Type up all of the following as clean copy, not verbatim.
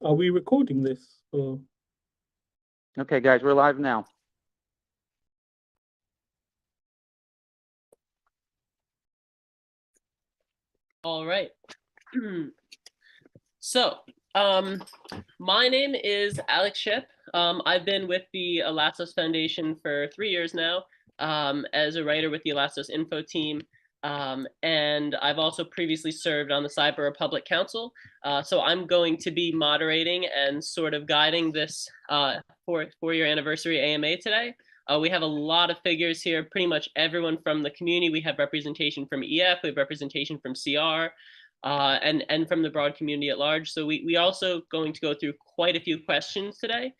Are we recording this? Or... Okay, guys, we're live now. All right. So, my name is Alex Ship. I've been with the Elastos Foundation for 3 years now, as a writer with the Elastos Info team. And I've also previously served on the Cyber Republic Council. So I'm going to be moderating and sort of guiding this four-year anniversary AMA today. We have a lot of figures here, pretty much everyone from the community. We have representation from EF, we have representation from CR, and from the broad community at large. So we also going to go through quite a few questions today.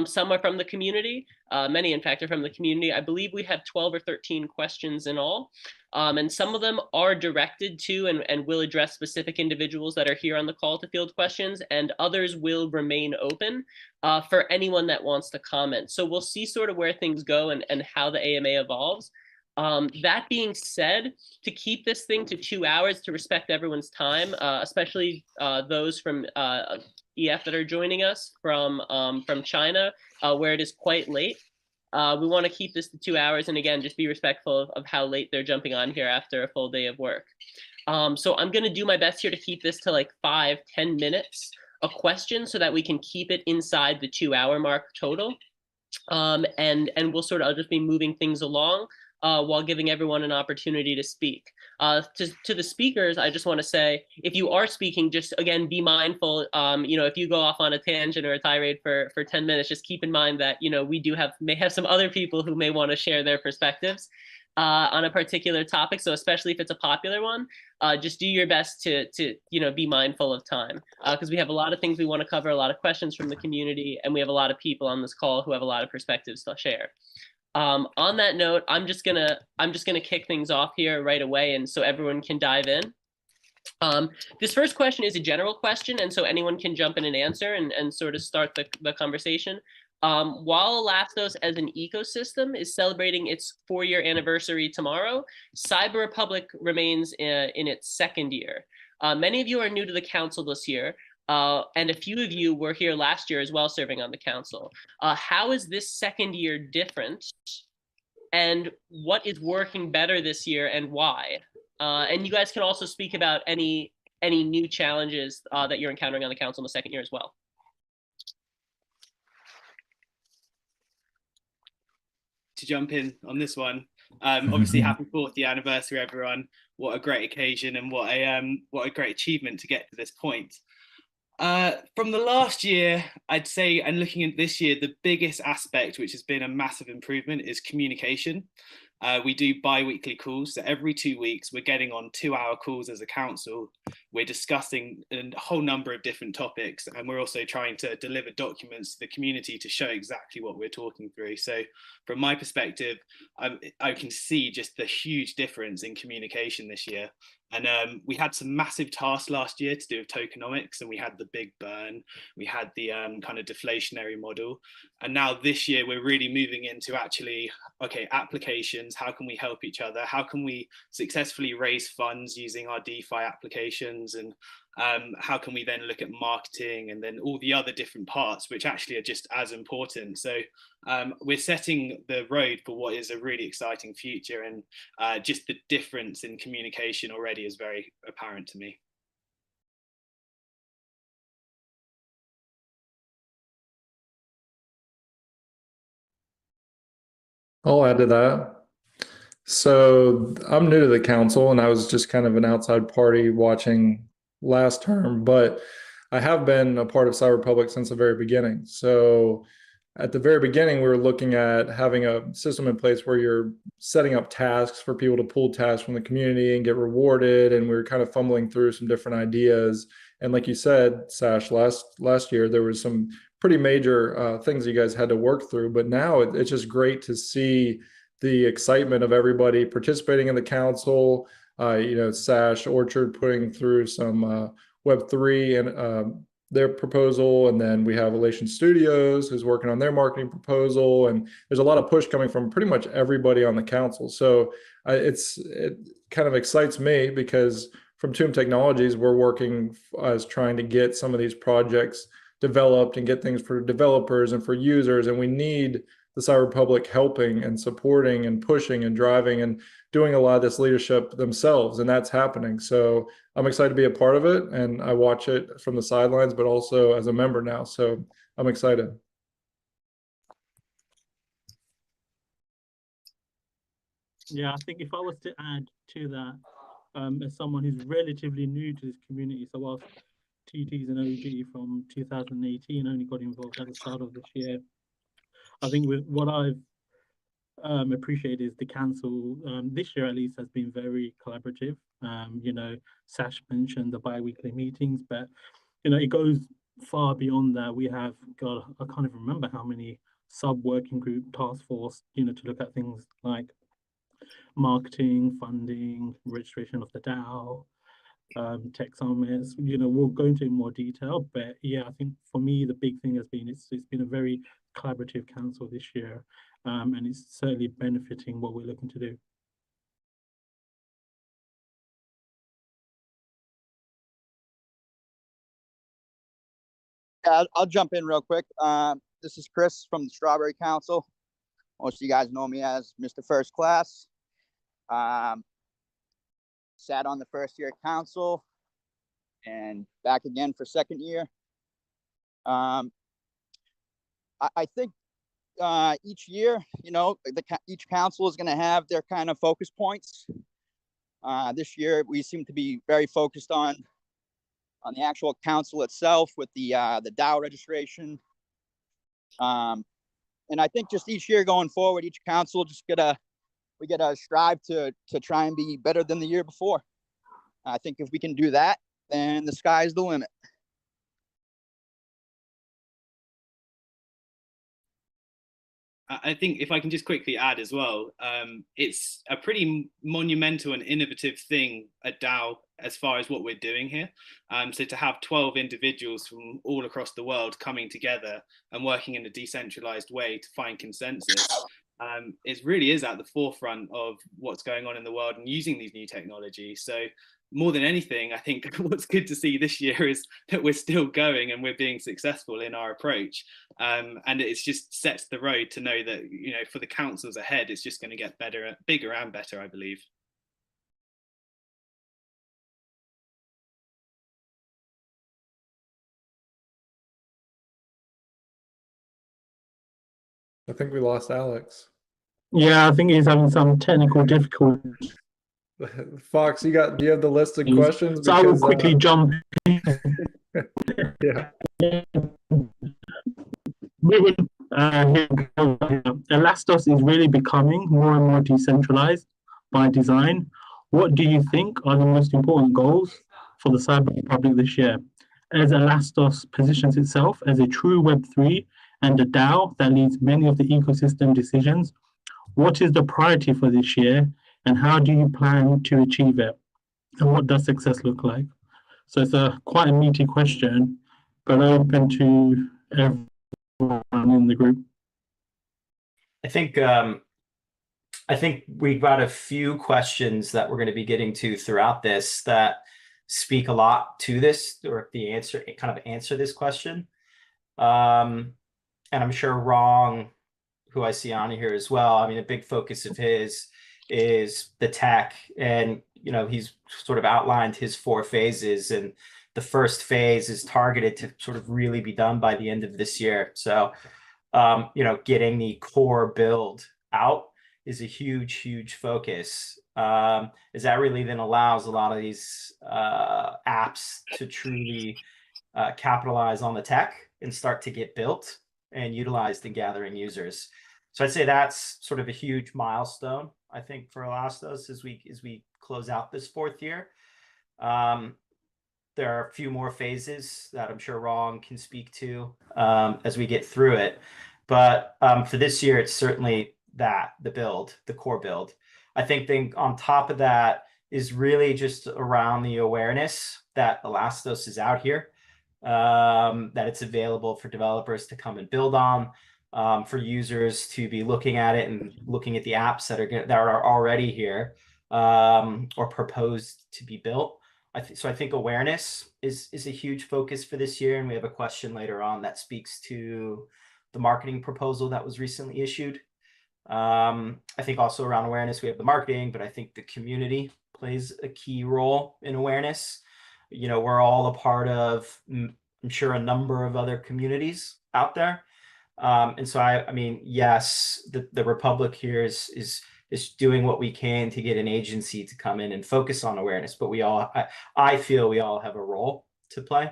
Some are from the community, many in fact are from the community. I believe we have 12 or 13 questions in all. And some of them are directed to and will address specific individuals that are here on the call to field questions, and others will remain open for anyone that wants to comment. So we'll see sort of where things go and how the AMA evolves. That being said, to keep this thing to 2 hours to respect everyone's time, especially those from EF that are joining us from China, where it is quite late. We want to keep this to 2 hours, and again, just be respectful of how late they're jumping on here after a full day of work. So I'm going to do my best here to keep this to like 5-10 minutes a question so that we can keep it inside the 2 hour mark total. And we'll sort of, I'll just be moving things along while giving everyone an opportunity to speak. To the speakers, I just want to say, if you are speaking, just again, be mindful, if you go off on a tangent or a tirade for 10 minutes, just keep in mind that, we may have some other people who may want to share their perspectives on a particular topic. So especially if it's a popular one, just do your best to be mindful of time, because we have a lot of things we want to cover, a lot of questions from the community, and we have a lot of people on this call who have a lot of perspectives to share. On that note, I'm just gonna kick things off here right away, and so everyone can dive in. This first question is a general question, and so anyone can jump in and answer and sort of start the conversation. While Elastos as an ecosystem is celebrating its 4-year anniversary tomorrow, Cyber Republic remains in its 2nd year. Many of you are new to the council this year, and a few of you were here last year as well, serving on the council. How is this 2nd year different? And what is working better this year and why? And you guys can also speak about any new challenges that you're encountering on the council in the 2nd year as well. To jump in on this one, obviously happy 40th anniversary, everyone. What a great occasion, and what a great achievement to get to this point. From the last year, I'd say, and looking at this year, the biggest aspect, which has been a massive improvement, is communication. We do bi-weekly calls, so every 2 weeks we're getting on 2-hour calls as a council. We're discussing a whole number of different topics, and we're also trying to deliver documents to the community to show exactly what we're talking through. So from my perspective, I can see just the huge difference in communication this year. And we had some massive tasks last year to do with tokenomics, and we had the big burn, we had the kind of deflationary model. And now this year we're really moving into actually, okay, applications, how can we help each other? How can we successfully raise funds using our DeFi applications? And how can we then look at marketing and then all the other different parts, which actually are just as important. So we're setting the road for what is a really exciting future, and just the difference in communication already is very apparent to me. I'll add to that. So I'm new to the council, and I was just kind of an outside party watching last term, but I have been a part of Cyber Republic since the very beginning. So at the very beginning, we were looking at having a system in place where you're setting up tasks for people to pull tasks from the community and get rewarded. And we were kind of fumbling through some different ideas. And like you said, Sash, last year, there was some pretty major things you guys had to work through. But now it's just great to see the excitement of everybody participating in the council. Sash Orchard putting through some Web3 and their proposal, and then we have Elation Studios who's working on their marketing proposal, and there's a lot of push coming from pretty much everybody on the council. So it kind of excites me, because from Tomb Technologies, we're working as trying to get some of these projects developed and get things for developers and for users. And we need the Cyber Republic helping and supporting and pushing and driving and doing a lot of this leadership themselves. And that's happening. So I'm excited to be a part of it. And I watch it from the sidelines, but also as a member now. So I'm excited. Yeah, I think if I was to add to that, as someone who's relatively new to this community, so whilst TT's an OG from 2018, only got involved at the start of this year. I think with what I've appreciated is the council this year at least has been very collaborative. You know, Sash mentioned the bi-weekly meetings, but you know, it goes far beyond that. We have got, I can't even remember how many sub-working group task force, you know, to look at things like marketing, funding, registration of the DAO, tech summits. You know, we'll go into it in more detail, but yeah, I think for me the big thing has been it's been a very collaborative council this year, and it's certainly benefiting what we're looking to do. Yeah, I'll jump in real quick. This is Chris from the Strawberry Council. Most of you guys know me as Mr. First Class. Sat on the first year council and back again for second year. I think each year, you know, each council is going to have their kind of focus points. This year, we seem to be very focused on the actual council itself with the DAO registration. And I think just each year going forward, each council just we gotta strive to try and be better than the year before. I think if we can do that, then the sky's the limit. I think if I can just quickly add as well, it's a pretty monumental and innovative thing at DAO as far as what we're doing here. So to have 12 individuals from all across the world coming together and working in a decentralized way to find consensus, it really is at the forefront of what's going on in the world and using these new technologies. So more than anything, I think what's good to see this year is that we're still going and we're being successful in our approach. And it's just sets the road to know that, you know, for the councils ahead, it's just going to get better, bigger and better, I believe. I think we lost Alex. Yeah, I think he's having some technical difficulties. Fox, do you have the list of questions? So I will quickly jump in. Yeah. Elastos is really becoming more and more decentralized by design. What do you think are the most important goals for the Cyber Republic this year? As Elastos positions itself as a true Web3 and a DAO that leads many of the ecosystem decisions, what is the priority for this year and how do you plan to achieve it? And what does success look like? So it's quite a meaty question, but open to everyone in the group. I think we've got a few questions that we're going to be getting to throughout this that speak a lot to this, or the answer kind of answer this question. And I'm sure Rong, who I see on here as well, I mean, a big focus of his is the tech, and you know, he's sort of outlined his 4 phases, and the first phase is targeted to sort of really be done by the end of this year. So you know, getting the core build out is a huge focus, as that really then allows a lot of these apps to truly capitalize on the tech and start to get built and utilized in gathering users. So I'd say that's sort of a huge milestone, I think, for Elastos as we close out this 4th year. There are a few more phases that I'm sure Rong can speak to as we get through it. But for this year, it's certainly the core build. I think on top of that is really just around the awareness that Elastos is out here, that it's available for developers to come and build on, for users to be looking at it and looking at the apps that are already here or proposed to be built I think awareness is a huge focus for this year, and we have a question later on that speaks to the marketing proposal that was recently issued. I think also around awareness, we have the marketing, but I think the community plays a key role in awareness. You know, we're all a part of, I'm sure, a number of other communities out there. And so I mean, yes, the Republic here is doing what we can to get an agency to come in and focus on awareness, but I feel we all have a role to play.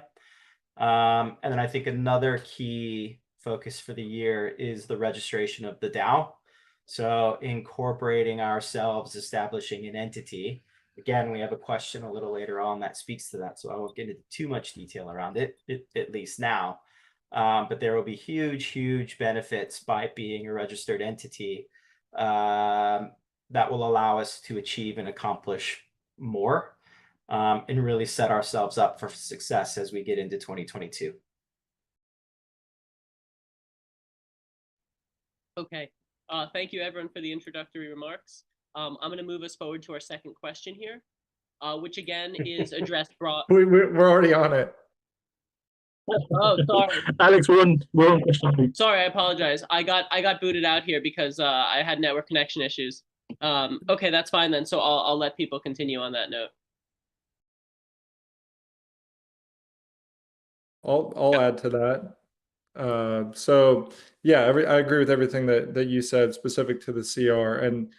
And then I think another key focus for the year is the registration of the DAO. So incorporating ourselves, establishing an entity. Again, we have a question a little later on that speaks to that, so I won't get into too much detail around it, at least now. But there will be huge benefits by being a registered entity that will allow us to achieve and accomplish more, and really set ourselves up for success as we get into 2022. Okay. Thank you, everyone, for the introductory remarks. I'm going to move us forward to our second question here, which again is addressed broad. We're already on it. Oh, sorry. Alex, we're on question 3. Sorry, I apologize. I got booted out here because I had network connection issues. Okay, that's fine then. So I'll let people continue on that note. I'll add to that. So yeah, I agree with everything that you said specific to the CR. And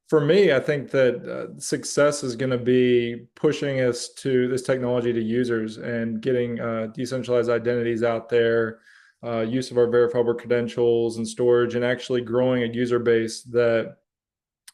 for me, I think that success is going to be pushing us to this technology to users and getting decentralized identities out there, use of our verifiable credentials and storage, and actually growing a user base that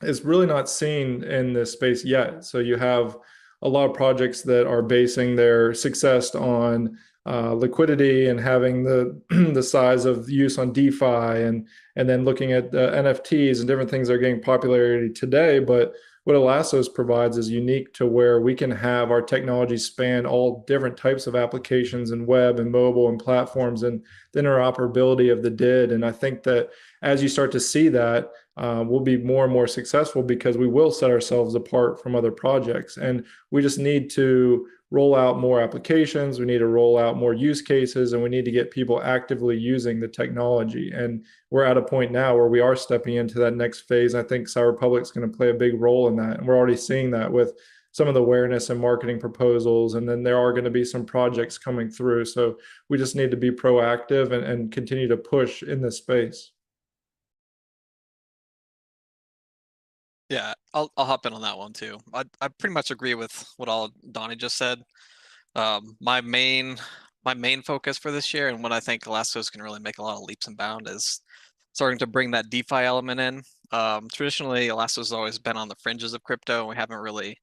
is really not seen in this space yet. So you have a lot of projects that are basing their success on liquidity and having the the size of use on DeFi, and then looking at NFTs and different things that are getting popularity today. But what Elastos provides is unique to where we can have our technology span all different types of applications and web and mobile and platforms, and the interoperability of the DID. And I think that as you start to see that, we'll be more and more successful because we will set ourselves apart from other projects. And we just need to roll out more applications, we need to roll out more use cases, and we need to get people actively using the technology. And we're at a point now where we are stepping into that next phase. I think Cyber Republic is going to play a big role in that. And we're already seeing that with some of the awareness and marketing proposals. And then there are going to be some projects coming through. So we just need to be proactive and continue to push in this space. Yeah, I'll hop in on that one too. I pretty much agree with what all Donnie just said. My main focus for this year, and what I think Elastos can really make a lot of leaps and bounds, is starting to bring that DeFi element in. Traditionally, Elastos has always been on the fringes of crypto, and we haven't really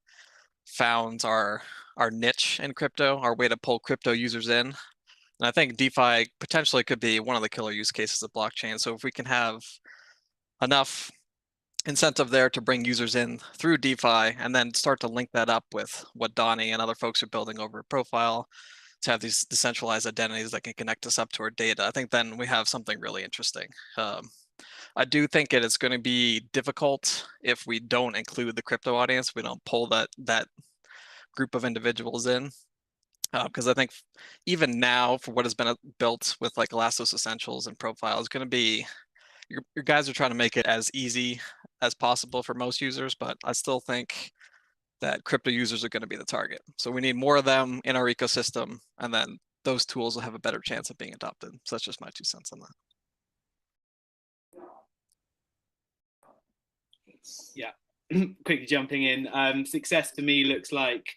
found our niche in crypto, our way to pull crypto users in. And I think DeFi potentially could be one of the killer use cases of blockchain. So if we can have enough incentive there to bring users in through DeFi, and then start to link that up with what Donnie and other folks are building over a profile to have these decentralized identities that can connect us up to our data, I think then we have something really interesting. I do think it is going to be difficult if we don't include the crypto audience, we don't pull that group of individuals in. Because I think even now, for what has been built with like Elastos Essentials and Profile, is going to be, your guys are trying to make it as easy as possible for most users, but I still think that crypto users are going to be the target. So we need more of them in our ecosystem, and then those tools will have a better chance of being adopted. So that's just my 2 cents on that. Yeah, quickly jumping in. Success to me looks like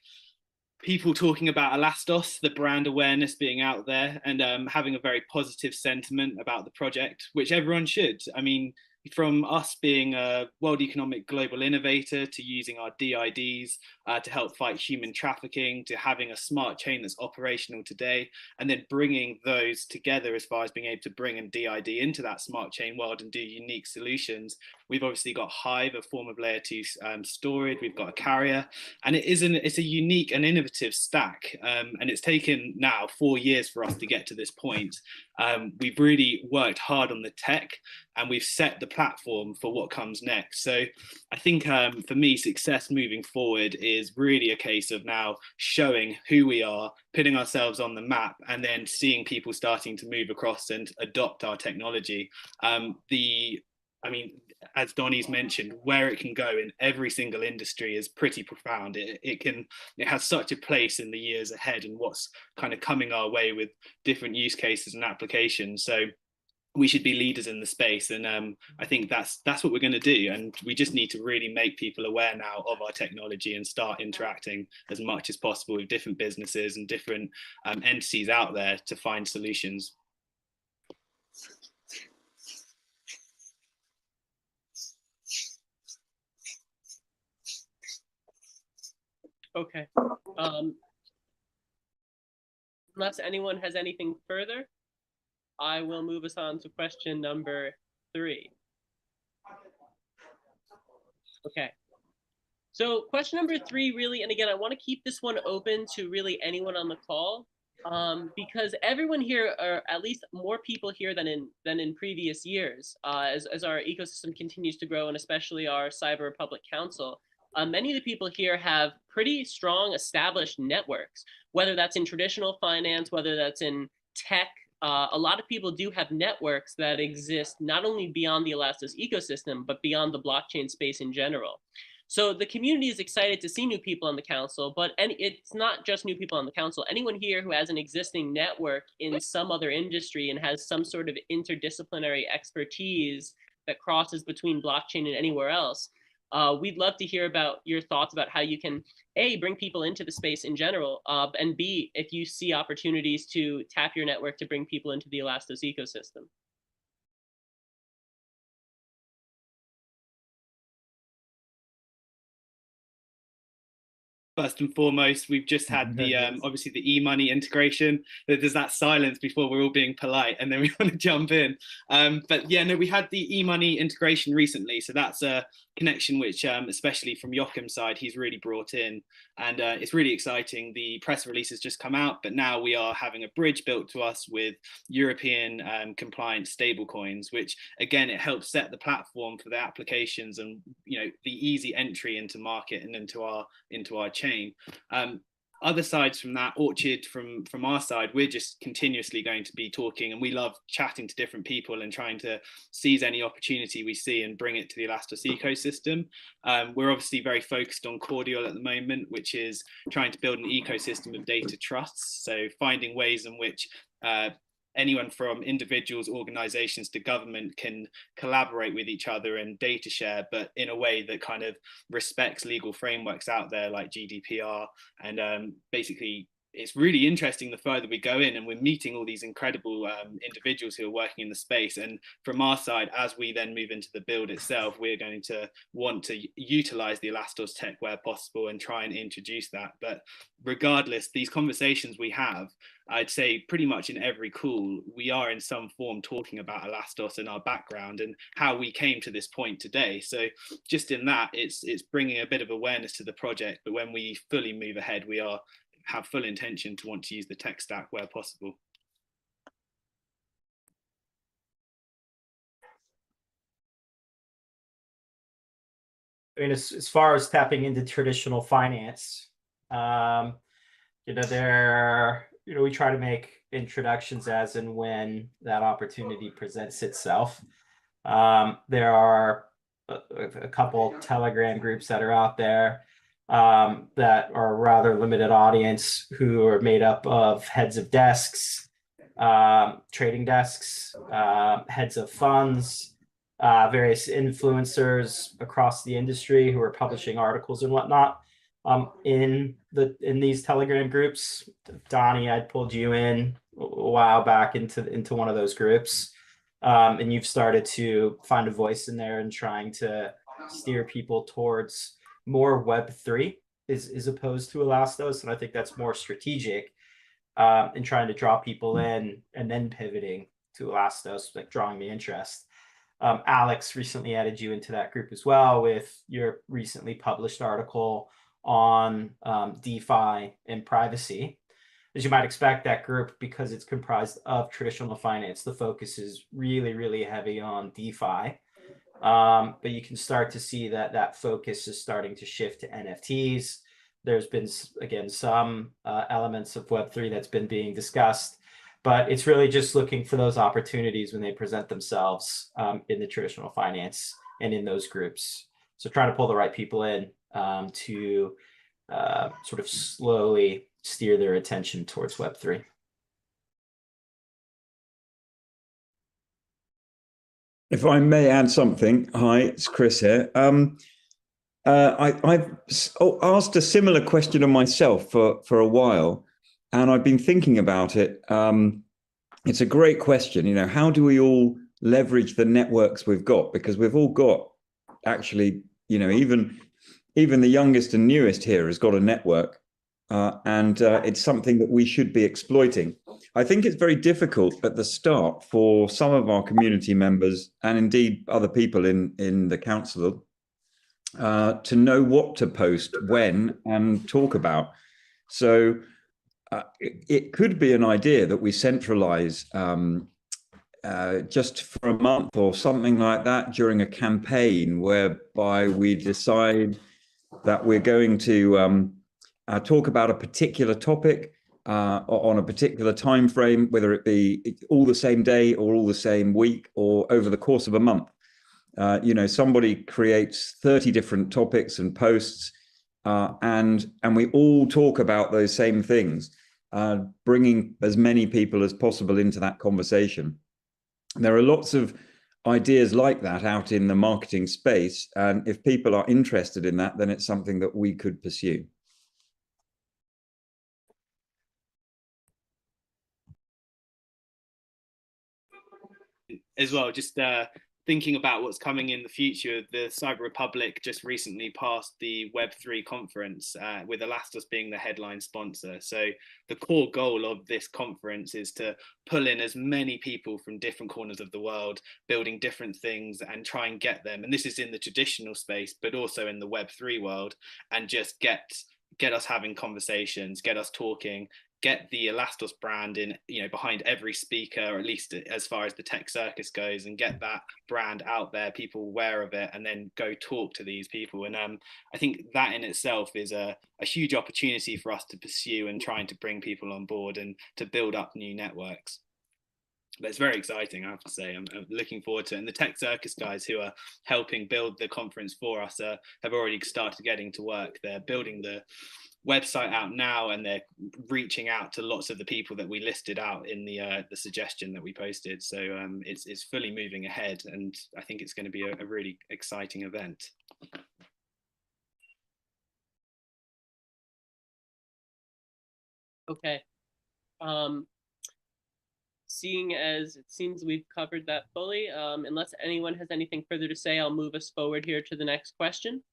people talking about Elastos, the brand awareness being out there, and having a very positive sentiment about the project, which everyone should. I mean, from us being a World Economic Global Innovator, to using our DIDs to help fight human trafficking, to having a smart chain that's operational today, and then bringing those together as far as being able to bring a DID into that smart chain world and do unique solutions. We've obviously got Hive, a form of layer 2 storage. We've got a carrier, and it's a unique and innovative stack. And it's taken now 4 years for us to get to this point. we've really worked hard on the tech, and we've set the platform for what comes next. So I think for me, success moving forward is really a case of now showing who we are, putting ourselves on the map, and then seeing people starting to move across and adopt our technology. I mean, as Donnie's mentioned, where it can go in every single industry is pretty profound. It has such a place in the years ahead and what's kind of coming our way with different use cases and applications. So we should be leaders in the space, and I think that's what we're going to do. And we just need to really make people aware now of our technology and start interacting as much as possible with different businesses and different entities out there to find solutions. Okay. Unless anyone has anything further, I will move us on to question number 3. Okay. So question number 3 really, and again, I want to keep this one open to really anyone on the call, because everyone here, or at least more people here than in previous years, as our ecosystem continues to grow, and especially our Cyber Republic Council. Many of the people here have pretty strong established networks, whether that's in traditional finance, whether that's in tech. A lot of people do have networks that exist not only beyond the Elastos ecosystem, but beyond the blockchain space in general. So the community is excited to see new people on the council, but it's not just new people on the council. Anyone here who has an existing network in some other industry and has some sort of interdisciplinary expertise that crosses between blockchain and anywhere else, we'd love to hear about your thoughts about how you can, A, bring people into the space in general, and B, if you see opportunities to tap your network to bring people into the Elastos ecosystem. First and foremost, we've just had the obviously the e-money integration. There's that silence before we're all being polite, and then we want to jump in. But yeah, no, we had the e-money integration recently, so that's a connection which, especially from Joachim's side, he's really brought in, and it's really exciting. The press release has just come out, but now we are having a bridge built to us with European compliant stablecoins, which again, it helps set the platform for the applications and the easy entry into market and into our chain. Other sides from that, Orchard, from our side, we're just continuously going to be talking, and we love chatting to different people and trying to seize any opportunity we see and bring it to the Elastos ecosystem. We're obviously very focused on Cordial at the moment, which is trying to build an ecosystem of data trusts. So finding ways in which anyone from individuals, organizations to government can collaborate with each other and data share, but in a way that kind of respects legal frameworks out there like GDPR. And basically, it's really interesting the further we go in, and we're meeting all these incredible individuals who are working in the space. And from our side, as we then move into the build itself, we're going to want to utilize the Elastos tech where possible and try and introduce that. But regardless, these conversations we have, I'd say pretty much in every call, we are in some form talking about Elastos and our background and how we came to this point today. So just in that, it's bringing a bit of awareness to the project. But when we fully move ahead, we have full intention to want to use the tech stack where possible. I mean, as far as tapping into traditional finance, we try to make introductions as and when that opportunity presents itself. There are a couple Telegram groups that are out there that are a rather limited audience, who are made up of heads of desks, trading desks, heads of funds, various influencers across the industry who are publishing articles and whatnot. In these Telegram groups. Donnie, I pulled you in a while back into one of those groups, and you've started to find a voice in there and trying to steer people towards more Web3 as opposed to Elastos. And I think that's more strategic in trying to draw people in and then pivoting to Elastos, like drawing the interest. Alex recently added you into that group as well with your recently published article on DeFi and privacy. as you might expect, that group, because it's comprised of traditional finance, the focus is really, really heavy on DeFi. But you can start to see that that focus is starting to shift to NFTs. There's been, again, some elements of Web3 that's been being discussed, but it's really just looking for those opportunities when they present themselves in the traditional finance and in those groups. So trying to pull the right people in to sort of slowly steer their attention towards Web3. If I may add something, hi, it's Chris here. I've asked a similar question of myself for a while, and I've been thinking about it. It's a great question. You know, how do we all leverage the networks we've got? Because we've all got, actually, you know, even the youngest and newest here has got a network, and it's something that we should be exploiting. I think it's very difficult at the start for some of our community members, and indeed other people in the council, to know what to post, when, and talk about. So it could be an idea that we centralize just for a month or something like that during a campaign, whereby we decide that we're going to talk about a particular topic on a particular time frame, whether it be all the same day or all the same week or over the course of a month. You know, somebody creates 30 different topics and posts, and we all talk about those same things, bringing as many people as possible into that conversation. There are lots of ideas like that out in the marketing space, and if people are interested in that, then it's something that we could pursue. As well, just thinking about what's coming in the future, the Cyber Republic just recently passed the Web3 conference with Elastos being the headline sponsor. So the core goal of this conference is to pull in as many people from different corners of the world, building different things, and try and get them. And this is in the traditional space, but also in the Web3 world, and just get us having conversations, get us talking, get the Elastos brand in, you know, behind every speaker, or at least as far as the tech circus goes, and get that brand out there, people aware of it, and then go talk to these people. And I think that in itself is a huge opportunity for us to pursue and trying to bring people on board and to build up new networks. But it's very exciting, I have to say. I'm looking forward to it. And the Tech Circus guys who are helping build the conference for us have already started getting to work. They're building the website out now, and they're reaching out to lots of the people that we listed out in the suggestion that we posted. So it's fully moving ahead, and I think it's going to be a really exciting event. Okay. Seeing as it seems we've covered that fully, unless anyone has anything further to say, I'll move us forward here to the next question,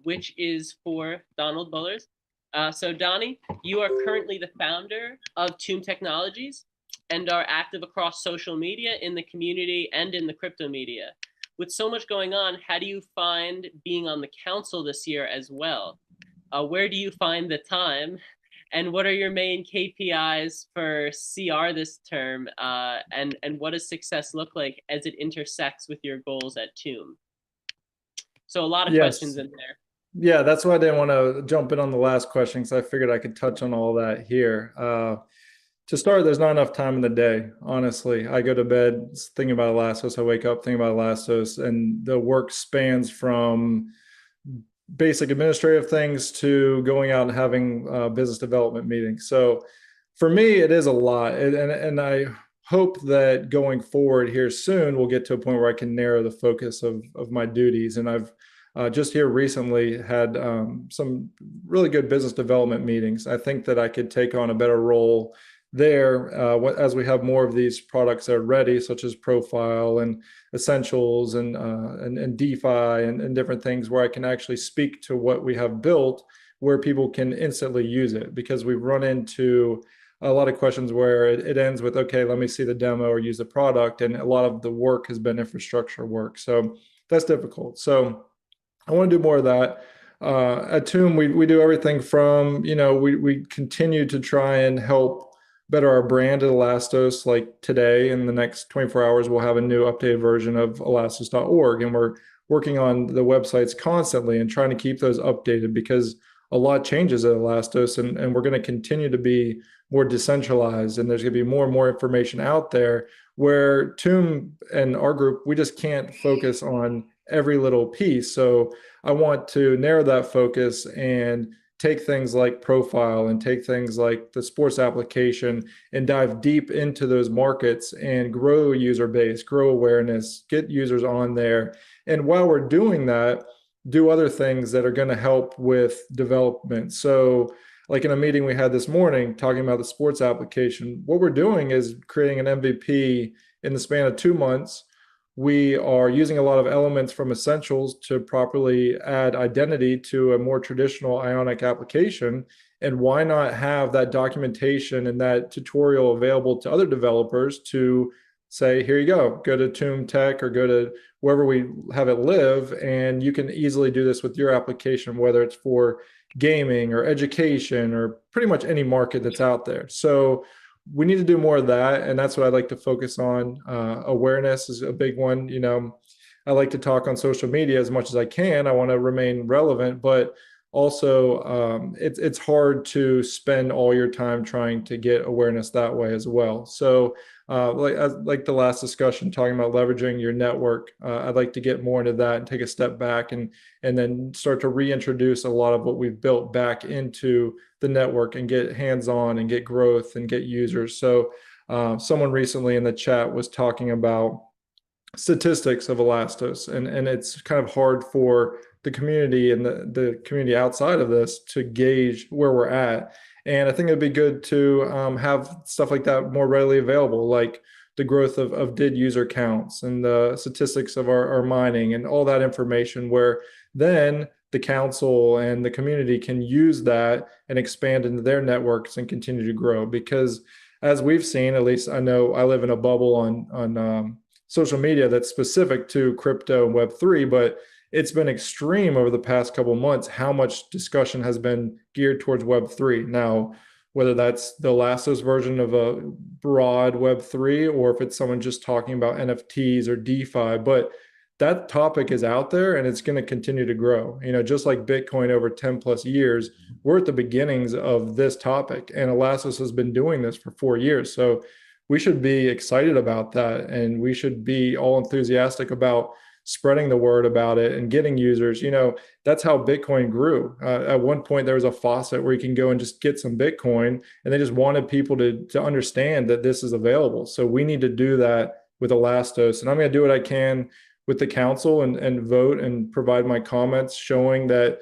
which is for Donald Bullers. So Donnie, you are currently the founder of Tomb Technologies and are active across social media, in the community, and in the crypto media. With so much going on, how do you find being on the council this year as well? Where do you find the time? And what are your main KPIs for CR this term? And what does success look like as it intersects with your goals at Tomb? So a lot of questions in there. Yeah, that's why I didn't want to jump in on the last question, because I figured I could touch on all that here. To start, there's not enough time in the day, honestly. I go to bed thinking about Elastos. I wake up thinking about Elastos, and the work spans from basic administrative things to going out and having business development meetings. So for me, it is a lot. And I hope that going forward here soon, we'll get to a point where I can narrow the focus of my duties. And I've just here recently had some really good business development meetings. I think that I could take on a better role there as we have more of these products that are ready, such as Profile and Essentials and DeFi and different things, where I can actually speak to what we have built, where people can instantly use it. Because we've run into a lot of questions where it ends with, okay, let me see the demo or use the product, and a lot of the work has been infrastructure work. So that's difficult. So I want to do more of that. at Tomb, we do everything from, we continue to try and help better our brand at Elastos. Like today, in the next 24 hours, we'll have a new updated version of elastos.org, and we're working on the websites constantly and trying to keep those updated because a lot changes at Elastos, and we're going to continue to be more decentralized, and there's going to be more and more information out there where Tomb and our group, we just can't focus on every little piece. So I want to narrow that focus and take things like profile and take things like the sports application and dive deep into those markets and grow a user base, grow awareness, get users on there. And while we're doing that, do other things that are going to help with development. So like in a meeting we had this morning talking about the sports application, what we're doing is creating an MVP in the span of 2 months. We are using a lot of elements from Essentials to properly add identity to a more traditional Ionic application. And why not have that documentation and that tutorial available to other developers to say, here you go to Tomb Tech or go to wherever we have it live, and you can easily do this with your application, whether it's for gaming or education or pretty much any market that's out there. So we need to do more of that, and that's what I'd like to focus on. Awareness is a big one. I like to talk on social media as much as I can. I want to remain relevant, but also it's hard to spend all your time trying to get awareness that way as well. So like the last discussion, talking about leveraging your network, I'd like to get more into that and take a step back and then start to reintroduce a lot of what we've built back into the network and get hands-on and get growth and get users. So someone recently in the chat was talking about statistics of Elastos, and it's kind of hard for the community and the community outside of this to gauge where we're at. And I think it'd be good to have stuff like that more readily available, like the growth of DID user counts and the statistics of our mining and all that information, where then the council and the community can use that and expand into their networks and continue to grow. Because as we've seen, at least I know I live in a bubble on social media that's specific to crypto and Web3, but it's been extreme over the past couple of months how much discussion has been geared towards Web3. Now, whether that's the Elastos version of a broad Web3 or if it's someone just talking about NFTs or DeFi, but that topic is out there and it's going to continue to grow. Just like Bitcoin over 10 plus years, we're at the beginnings of this topic, and Elastos has been doing this for 4 years. So we should be excited about that, and we should be all enthusiastic about spreading the word about it and getting users. That's how Bitcoin grew. At one point, there was a faucet where you can go and just get some Bitcoin, and they just wanted people to understand that this is available. So we need to do that with Elastos, and I'm going to do what I can with the council and vote and provide my comments showing that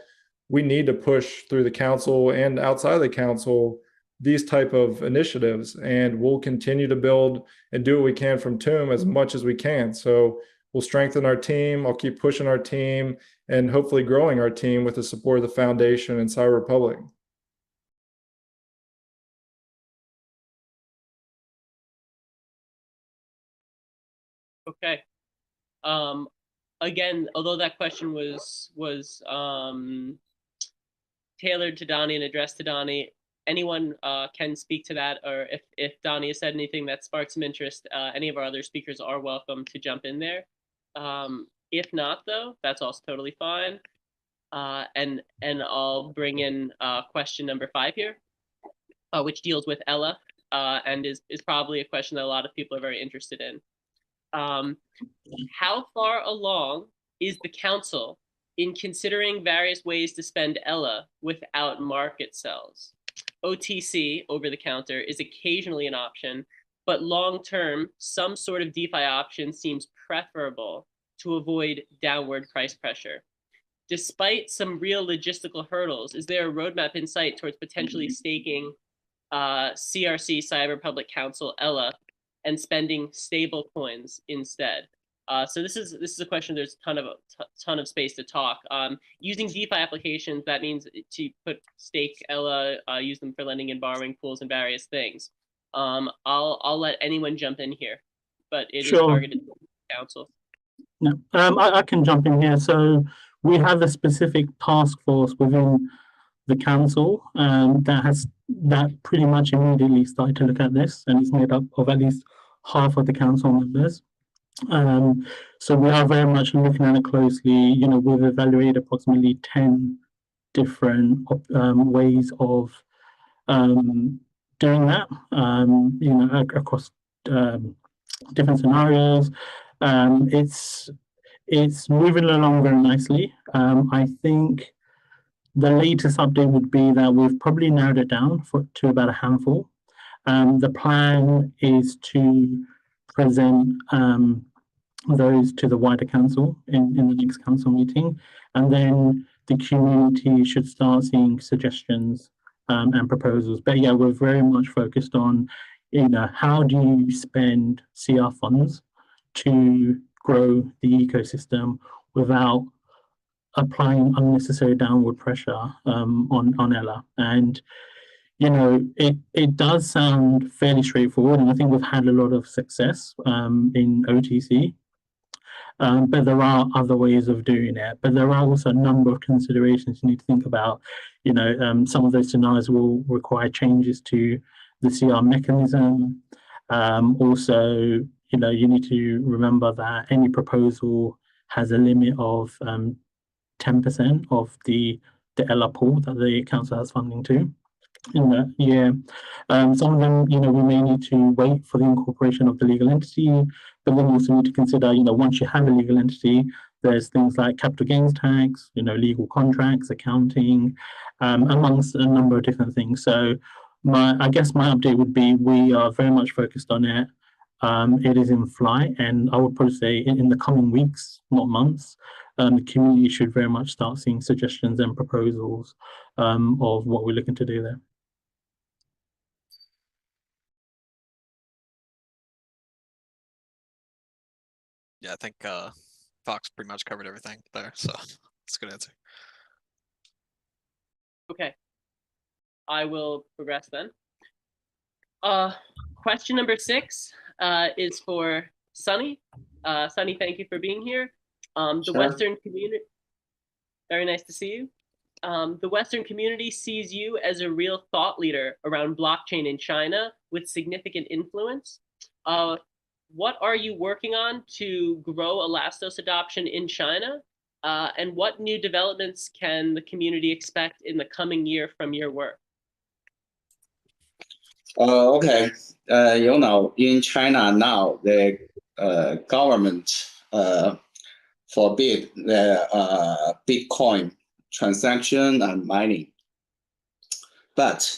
we need to push through the council and outside of the council these type of initiatives, and we'll continue to build and do what we can from Tomb as much as we can. So we'll strengthen our team. I'll keep pushing our team and hopefully growing our team with the support of the foundation and Cyber Republic. Okay. Again, although that question was tailored to Donnie and addressed to Donnie, anyone can speak to that, or if Donnie has said anything that sparked some interest, any of our other speakers are welcome to jump in there. If not, though, that's also totally fine. And I'll bring in question number 5 here, which deals with Ella, and is probably a question that a lot of people are very interested in. How far along is the council in considering various ways to spend Ella without market sells? OTC, over the counter, is occasionally an option, but long-term, some sort of DeFi option seems preferable to avoid downward price pressure. Despite some real logistical hurdles, is there a roadmap in sight towards potentially staking CRC Cyber Public Council Ella and spending stable coins instead? So this is a question. There's a ton of space to talk. Using DeFi applications, that means to stake Ella, use them for lending and borrowing pools and various things. I'll let anyone jump in here, but it is targeted to the council. No, I can jump in here. So we have a specific task force within the council that pretty much immediately started to look at this, and it's made up of at least half of the council members. So we are very much looking at it closely. You know, we've evaluated approximately 10 different ways of doing that, you know, across different scenarios. It's moving along very nicely. I think the latest update would be that we've probably narrowed it down to about a handful. The plan is to present those to the wider council in the next council meeting, and then the community should start seeing suggestions and proposals. But yeah, we're very much focused on, you know, how do you spend CR funds to grow the ecosystem without applying unnecessary downward pressure on Ella. And you know, it does sound fairly straightforward, and I think we've had a lot of success in OTC. But there are other ways of doing it. But there are also a number of considerations you need to think about. You know, some of those scenarios will require changes to the CR mechanism. Also, you know, you need to remember that any proposal has a limit of 10% of the Ella pool that the council has funding to in that year. Some of them, you know, we may need to wait for the incorporation of the legal entity, but then you also need to consider, you know, once you have a legal entity, there's things like capital gains tax, you know, legal contracts, accounting, amongst a number of different things. So I guess my update would be we are very much focused on it. It is in flight, and I would probably say in the coming weeks, not months, the community should very much start seeing suggestions and proposals of what we're looking to do there. Yeah, I think Fox pretty much covered everything there, so it's a good answer. Okay, I will progress then. Question number 6 is for Sunny. Sunny, thank you for being here. The Sure. Western community, very nice to see you. The Western community sees you as a real thought leader around blockchain in China with significant influence. What are you working on to grow Elastos adoption in China? And what new developments can the community expect in the coming year from your work? Okay. You know, in China now, the government forbid the Bitcoin transaction and mining. But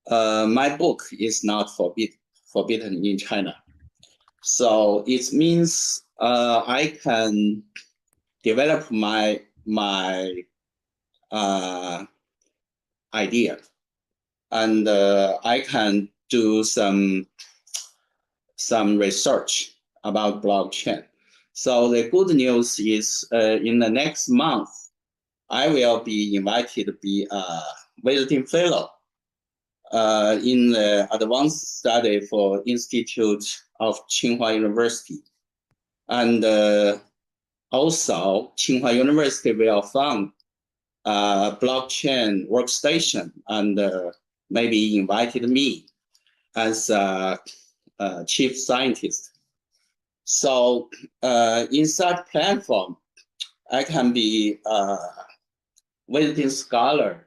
my book is not forbidden in China. So it means I can develop my idea, and I can do some research about blockchain. So the good news is in the next month, I will be invited to be a visiting fellow in the advanced study for Institute of Tsinghua University. And also, Tsinghua University will fund a blockchain workstation and maybe invited me as a chief scientist. So in such platform, I can be a visiting scholar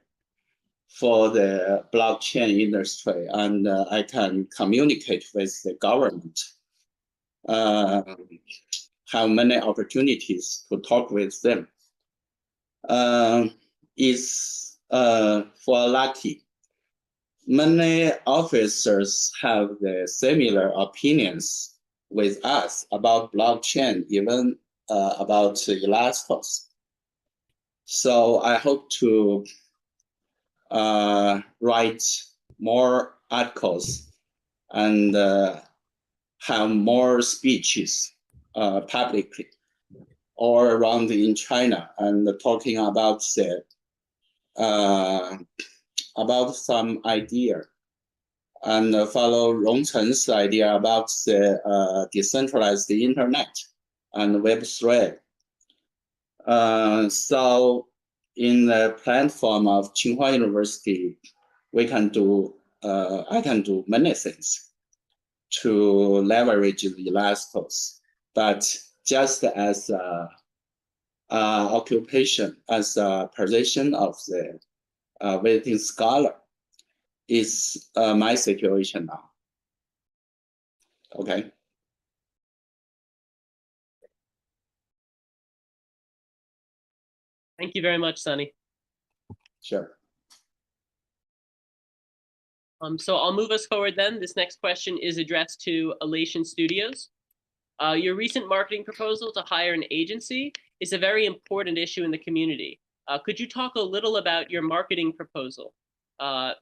for the blockchain industry, and I can communicate with the government, have many opportunities to talk with them. Is for lucky. Many officers have the similar opinions with us about blockchain, even about Elastos. So I hope to write more articles and have more speeches publicly all around in China, and talking about some idea, and follow Rongchen's idea about the decentralized internet and Web3. So in the platform of Tsinghua University, we can do, I can do many things to leverage the Elastos, but just as a occupation, as a position of the visiting scholar is my situation now. Okay. Thank you very much, Sunny. Sure. So I'll move us forward then. This next question is addressed to Elation Studios. Your recent marketing proposal to hire an agency is a very important issue in the community. Could you talk a little about your marketing proposal?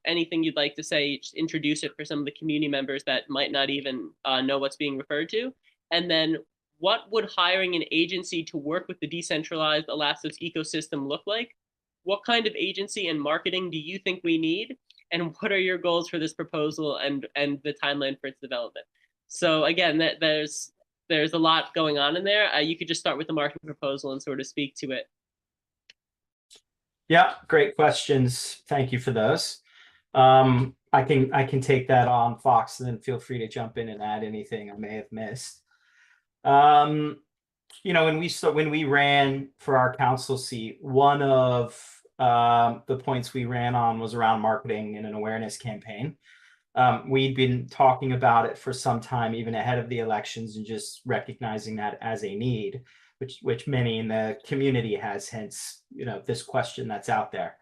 Anything you'd like to say, just introduce it for some of the community members that might not even know what's being referred to. And then what would hiring an agency to work with the decentralized Elastos ecosystem look like? What kind of agency and marketing do you think we need? And what are your goals for this proposal and the timeline for its development? So again, there's a lot going on in there. You could just start with the marketing proposal and sort of speak to it. Yeah, great questions. Thank you for those. I can take that on, Fox, and then feel free to jump in and add anything I may have missed. You know, when we ran for our council seat, one of the points we ran on was around marketing and an awareness campaign. We'd been talking about it for some time, even ahead of the elections, and just recognizing that as a need, which many in the community has, hence, you know, this question that's out there.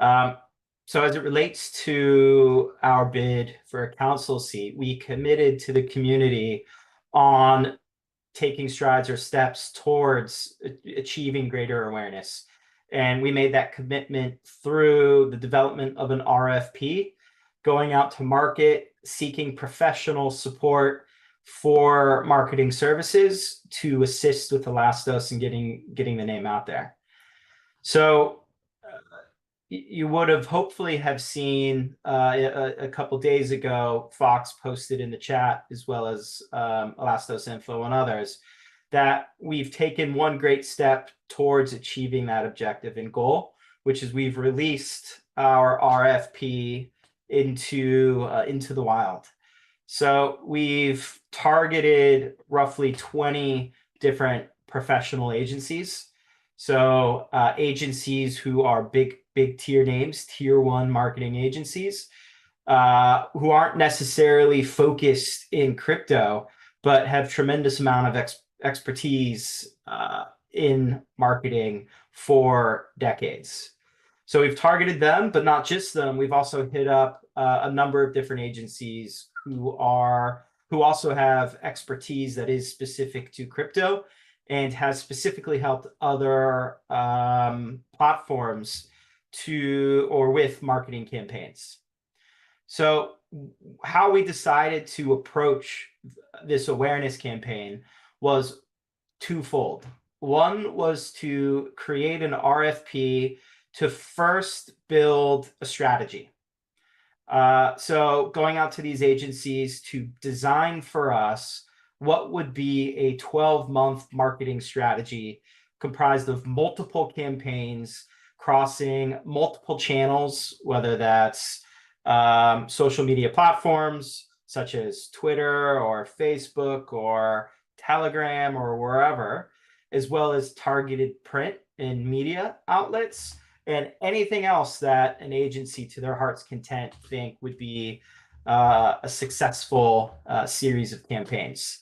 So as it relates to our bid for a council seat, we committed to the community on taking strides or steps towards achieving greater awareness. And we made that commitment through the development of an RFP, going out to market, seeking professional support for marketing services to assist with Elastos and getting the name out there. So you would have hopefully have seen a couple days ago, Fox posted in the chat, as well as Elastos Info and others, that we've taken one great step towards achieving that objective and goal, which is we've released our RFP into the wild. So we've targeted roughly 20 different professional agencies. So agencies who are big tier names, tier 1 marketing agencies, who aren't necessarily focused in crypto, but have tremendous amount of expertise in marketing for decades. So we've targeted them, but not just them. We've also hit up a number of different agencies who also have expertise that is specific to crypto and has specifically helped other platforms with marketing campaigns. So how we decided to approach this awareness campaign was twofold. One was to create an RFP to first build a strategy. So going out to these agencies to design for us what would be a 12-month marketing strategy comprised of multiple campaigns crossing multiple channels, whether that's social media platforms such as Twitter or Facebook or Telegram or wherever, as well as targeted print and media outlets, and anything else that an agency to their heart's content think would be a successful series of campaigns.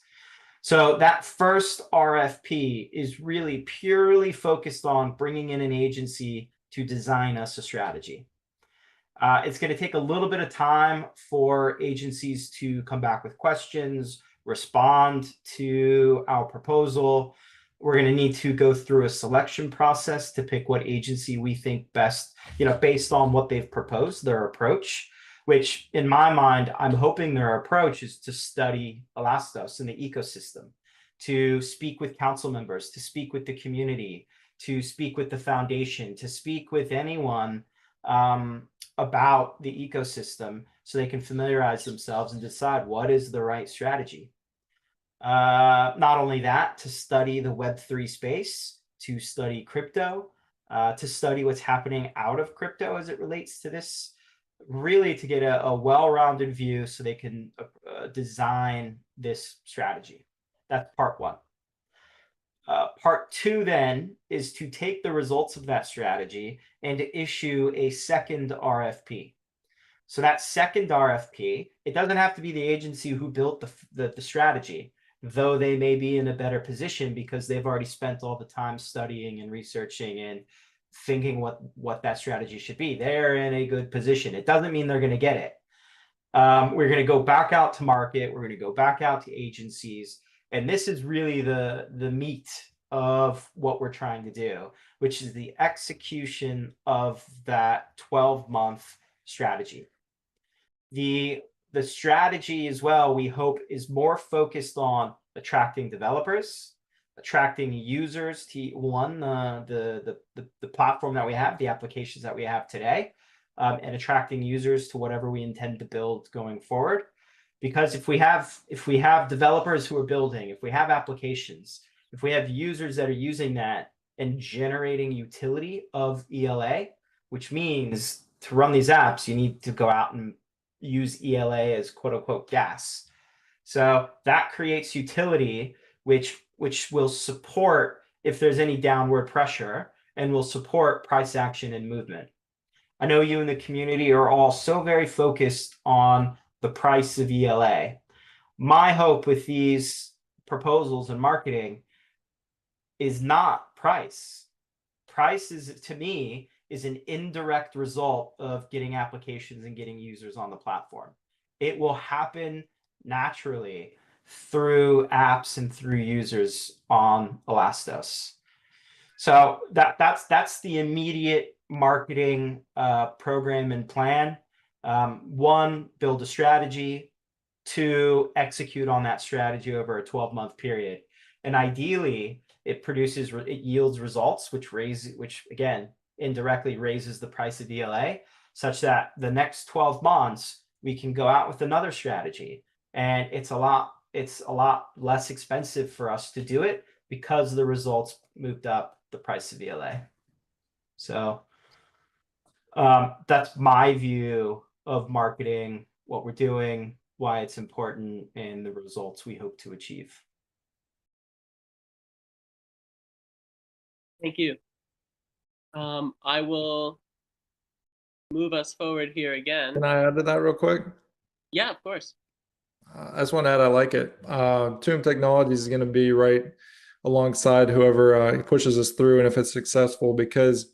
So that first RFP is really purely focused on bringing in an agency to design us a strategy. It's going to take a little bit of time for agencies to come back with questions, respond to our proposal. We're going to need to go through a selection process to pick what agency we think best, based on what they've proposed, their approach, which in my mind, I'm hoping their approach is to study Elastos and the ecosystem, to speak with council members, to speak with the community, to speak with the foundation, to speak with anyone about the ecosystem so they can familiarize themselves and decide what is the right strategy. Not only that, to study the Web3 space to study crypto, to study what's happening out of crypto as it relates to this, really to get a well-rounded view so they can design this strategy. That's part one. Part two then is to take the results of that strategy and to issue a second RFP. So that second RFP, it doesn't have to be the agency who built the strategy, though they may be in a better position because they've already spent all the time studying and researching and thinking what that strategy should be. They're in a good position. It doesn't mean they're going to get it. We're going to go back out to market. We're going to go back out to agencies. And this is really the meat of what we're trying to do, which is the execution of that 12-month strategy. The strategy as well, we hope, is more focused on attracting developers, attracting users to the platform that we have, the applications that we have today, and attracting users to whatever we intend to build going forward. Because if we have developers who are building, if we have applications, if we have users that are using that and generating utility of ELA, which means to run these apps, you need to go out and use ELA as quote unquote gas. So that creates utility, which will support if there's any downward pressure and will support price action and movement. I know you in the community are all so very focused on the price of ELA. My hope with these proposals and marketing is not price. Price is, to me, is an indirect result of getting applications and getting users on the platform. It will happen naturally through apps and through users on Elastos. So that's the immediate marketing program and plan. One, build a strategy. Two, execute on that strategy over a 12-month period. And ideally, it yields results, which again, indirectly raises the price of ELA, such that the next 12 months, we can go out with another strategy. And it's a lot less expensive for us to do it because the results moved up the price of ELA. So that's my view of marketing, what we're doing, why it's important, and the results we hope to achieve. Thank you. I will move us forward here again. Can I add to that real quick? Yeah, of course. I just want to add, I like it. Tomb Technologies is going to be right alongside whoever pushes us through, and if it's successful, because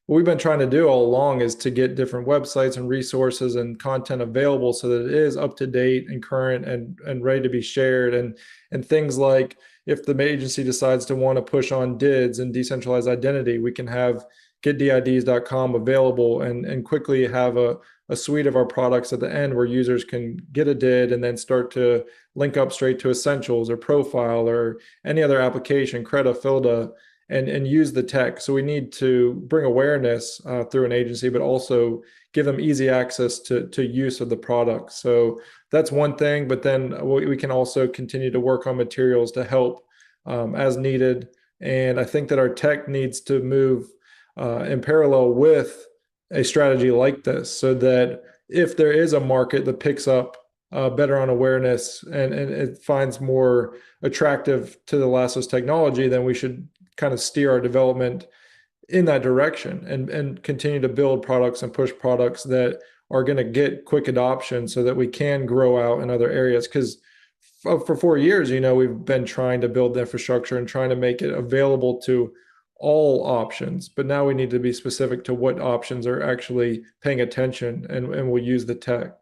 what we've been trying to do all along is to get different websites and resources and content available so that it is up to date and current and ready to be shared. And things like if the agency decides to want to push on DIDs and decentralized identity, we can have getdids.com available and quickly have a suite of our products at the end where users can get a DID and then start to link up straight to Essentials or Profile or any other application, Creda, Filda, and use the tech. So we need to bring awareness through an agency, but also give them easy access to use of the product. So that's one thing, but then we can also continue to work on materials to help as needed. And I think that our tech needs to move in parallel with a strategy like this, so that if there is a market that picks up better on awareness and it finds more attractive to the Elastos technology, then we should kind of steer our development in that direction and continue to build products and push products that are going to get quick adoption so that we can grow out in other areas. Because for 4 years, we've been trying to build the infrastructure and trying to make it available to all options, but now we need to be specific to what options are actually paying attention and will use the tech.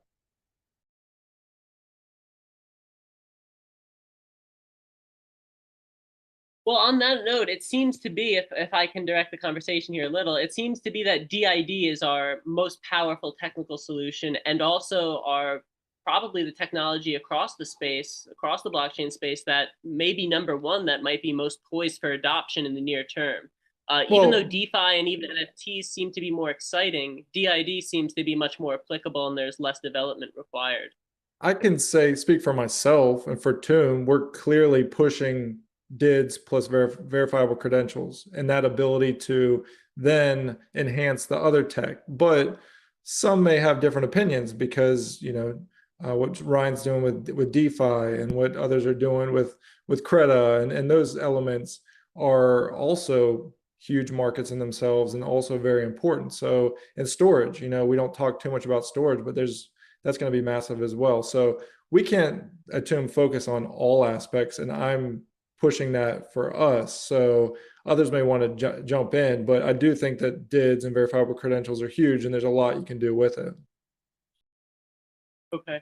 Well, on that note, it seems to be, if I can direct the conversation here a little, it seems to be that DID is our most powerful technical solution and also probably the technology across the space, across the blockchain space, that may be number one that might be most poised for adoption in the near term. Even though DeFi and even NFTs seem to be more exciting, DID seems to be much more applicable and there's less development required. I can speak for myself and for Tomb, we're clearly pushing DIDs plus verifiable credentials, and that ability to then enhance the other tech. But some may have different opinions because, you know, what Ryan's doing with DeFi and what others are doing with Creda, and those elements are also huge markets in themselves and also very important. So, and storage, you know, we don't talk too much about storage, but that's going to be massive as well. So we can't attempt focus on all aspects, and I'm pushing that for us. So others may want to jump in, but I do think that DIDs and verifiable credentials are huge, and there's a lot you can do with it. Okay.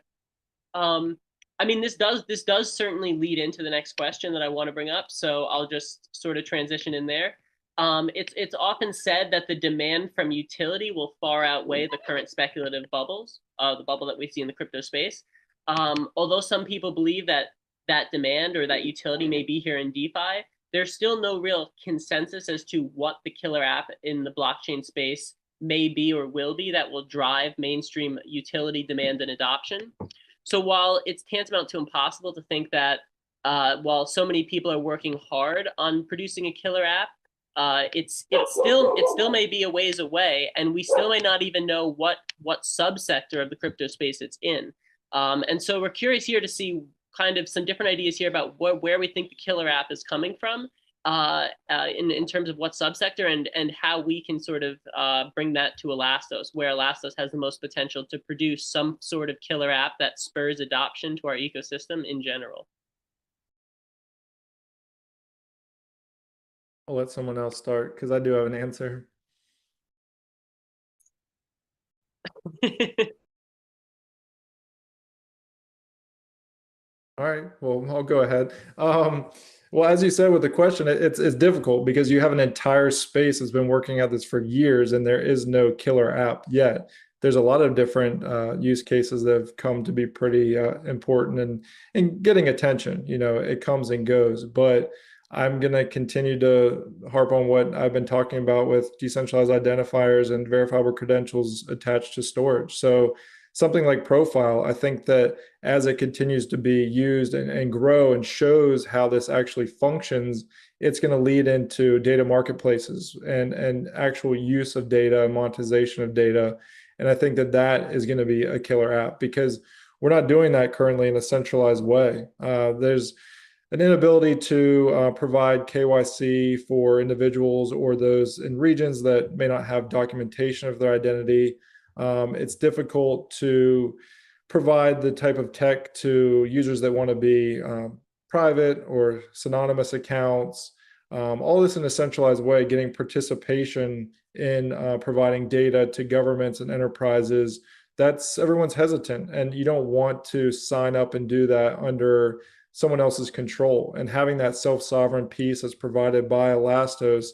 I mean, this does certainly lead into the next question that I want to bring up. So I'll just sort of transition in there. It's often said that the demand from utility will far outweigh the current speculative bubbles, the bubble that we see in the crypto space. Although some people believe that demand or that utility may be here in DeFi, there's still no real consensus as to what the killer app in the blockchain space may be or will be that will drive mainstream utility demand and adoption. So while it's tantamount to impossible to think that while so many people are working hard on producing a killer app, it still may be a ways away, and we still may not even know what subsector of the crypto space it's in. And so we're curious here to see kind of some different ideas here about where we think the killer app is coming from in terms of what subsector, and how we can sort of bring that to Elastos, where Elastos has the most potential to produce some sort of killer app that spurs adoption to our ecosystem in general. I'll let someone else start because I do have an answer. All right, well, I'll go ahead. Well, as you said with the question, it's difficult because you have an entire space that's been working at this for years, and there is no killer app yet. There's a lot of different use cases that have come to be pretty important and getting attention. You know, it comes and goes, but I'm going to continue to harp on what I've been talking about with decentralized identifiers and verifiable credentials attached to storage. So something like Profile, I think that as it continues to be used and grow and shows how this actually functions, it's going to lead into data marketplaces and actual use of data, monetization of data. And I think that that is going to be a killer app because we're not doing that currently in a centralized way. There's an inability to provide KYC for individuals or those in regions that may not have documentation of their identity. It's difficult to provide the type of tech to users that want to be private or synonymous accounts. All this in a centralized way, getting participation in providing data to governments and enterprises. That's everyone's hesitant, and you don't want to sign up and do that under someone else's control. And having that self-sovereign piece that's provided by Elastos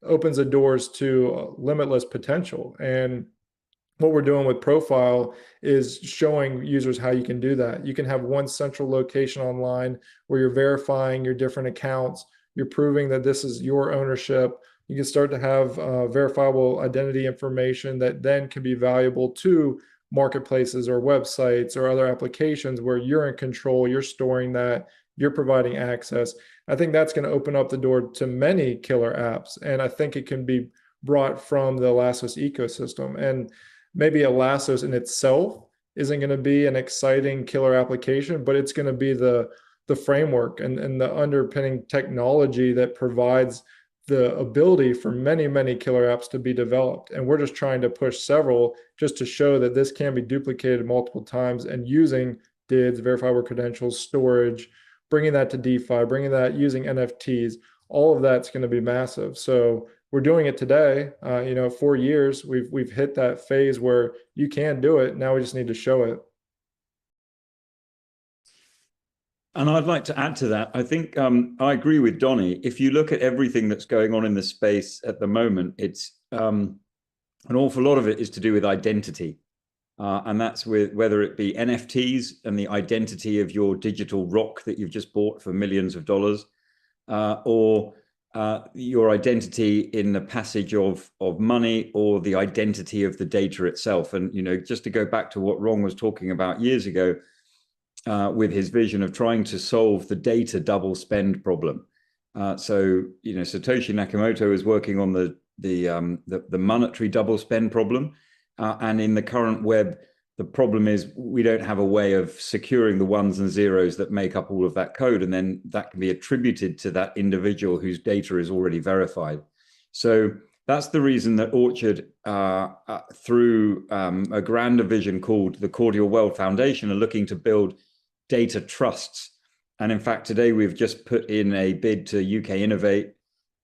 opens the doors to limitless potential. And what we're doing with Profile is showing users how you can do that. You can have one central location online where you're verifying your different accounts. You're proving that this is your ownership. You can start to have verifiable identity information that then can be valuable to marketplaces or websites or other applications where you're in control, you're storing that, you're providing access. I think that's going to open up the door to many killer apps. And I think it can be brought from the Elastos ecosystem. And maybe Elastos in itself isn't going to be an exciting killer application, but it's going to be the framework and the underpinning technology that provides the ability for many, many killer apps to be developed. And we're just trying to push several just to show that this can be duplicated multiple times, and using DIDs, verifiable credentials, storage, bringing that to DeFi, bringing that using NFTs, all of that's going to be massive. So we're doing it today. 4 years, we've hit that phase where you can do it. Now we just need to show it. And I'd like to add to that. I think I agree with Donnie. If you look at everything that's going on in the space at the moment, it's an awful lot of it is to do with identity. And that's with whether it be NFTs and the identity of your digital rock that you've just bought for millions of dollars, or your identity in the passage of money, or the identity of the data itself. And, just to go back to what Ron was talking about years ago, with his vision of trying to solve the data double spend problem. So, you know, Satoshi Nakamoto is working on the monetary double spend problem. And in the current web, the problem is we don't have a way of securing the ones and zeros that make up all of that code. And then that can be attributed to that individual whose data is already verified. So that's the reason that Orchard, through a grander vision called the Cordial World Foundation, are looking to build data trusts. And in fact, today we've just put in a bid to UK Innovate.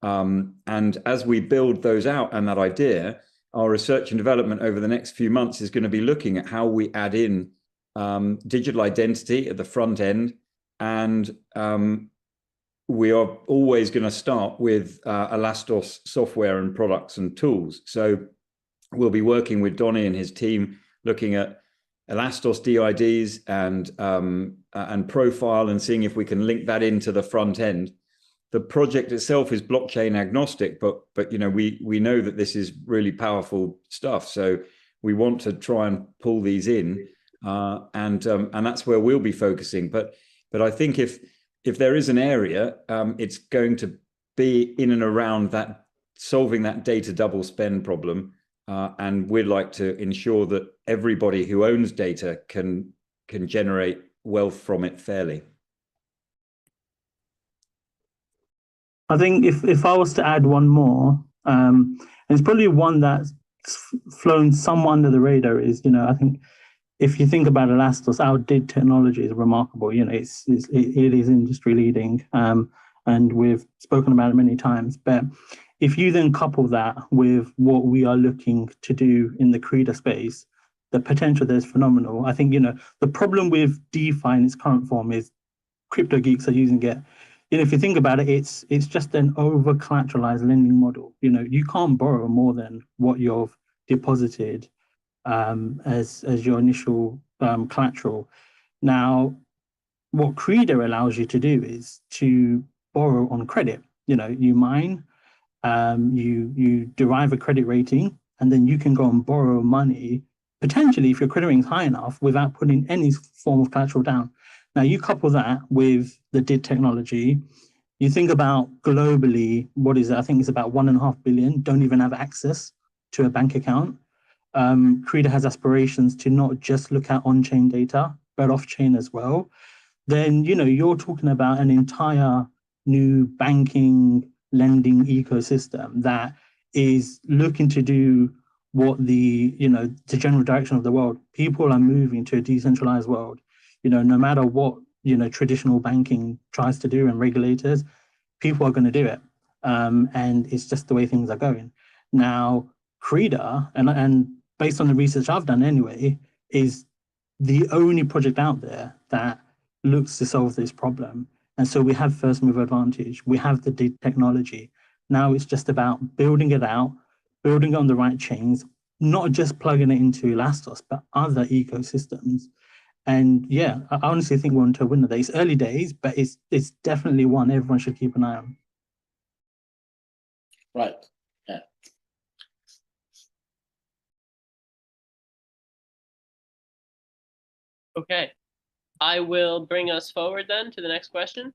And as we build those out and that idea, our research and development over the next few months is going to be looking at how we add in digital identity at the front end. And we are always going to start with Elastos software and products and tools. So we'll be working with Donnie and his team, looking at Elastos DIDs and profile, and seeing if we can link that into the front end. The project itself is blockchain agnostic, but you know, we know that this is really powerful stuff. So we want to try and pull these in, and that's where we'll be focusing. But I think if there is an area, it's going to be in and around that, solving that data double spend problem. And we'd like to ensure that everybody who owns data can generate wealth from it fairly. I think if I was to add one more, and it's probably one that's flown somewhat under the radar, is, you know, I think if you think about Elastos, our DID technology is remarkable. You know, it is industry leading, and we've spoken about it many times. But if you then couple that with what we are looking to do in the CREDA space, the potential there is phenomenal. I think, you know, the problem with DeFi in its current form is crypto geeks are using it. You know, if you think about it, it's just an over collateralized lending model. You know, you can't borrow more than what you've deposited as your initial collateral. Now, what CREDA allows you to do is to borrow on credit. You know, you mine, you derive a credit rating, and then you can go and borrow money, potentially if your credit rating is high enough, without putting any form of collateral down. Now, you couple that with the DID technology, you think about globally, what is it? I think it's about 1.5 billion don't even have access to a bank account. CREDA has aspirations to not just look at on-chain data, but off-chain as well. Then, you know, you're talking about an entire new banking, lending ecosystem that is looking to do what the general direction of the world. People are moving to a decentralized world. You know, no matter what, you know, traditional banking tries to do and regulators, people are going to do it. And it's just the way things are going. Now, CREDA, and based on the research I've done anyway, is the only project out there that looks to solve this problem. And so we have first mover advantage. We have the DID technology. Now it's just about building it out, building it on the right chains, not just plugging it into Elastos, but other ecosystems. And yeah, I honestly think we're onto a winner there. It's early days, but it's definitely one everyone should keep an eye on. Right. Yeah. Okay, I will bring us forward then to the next question.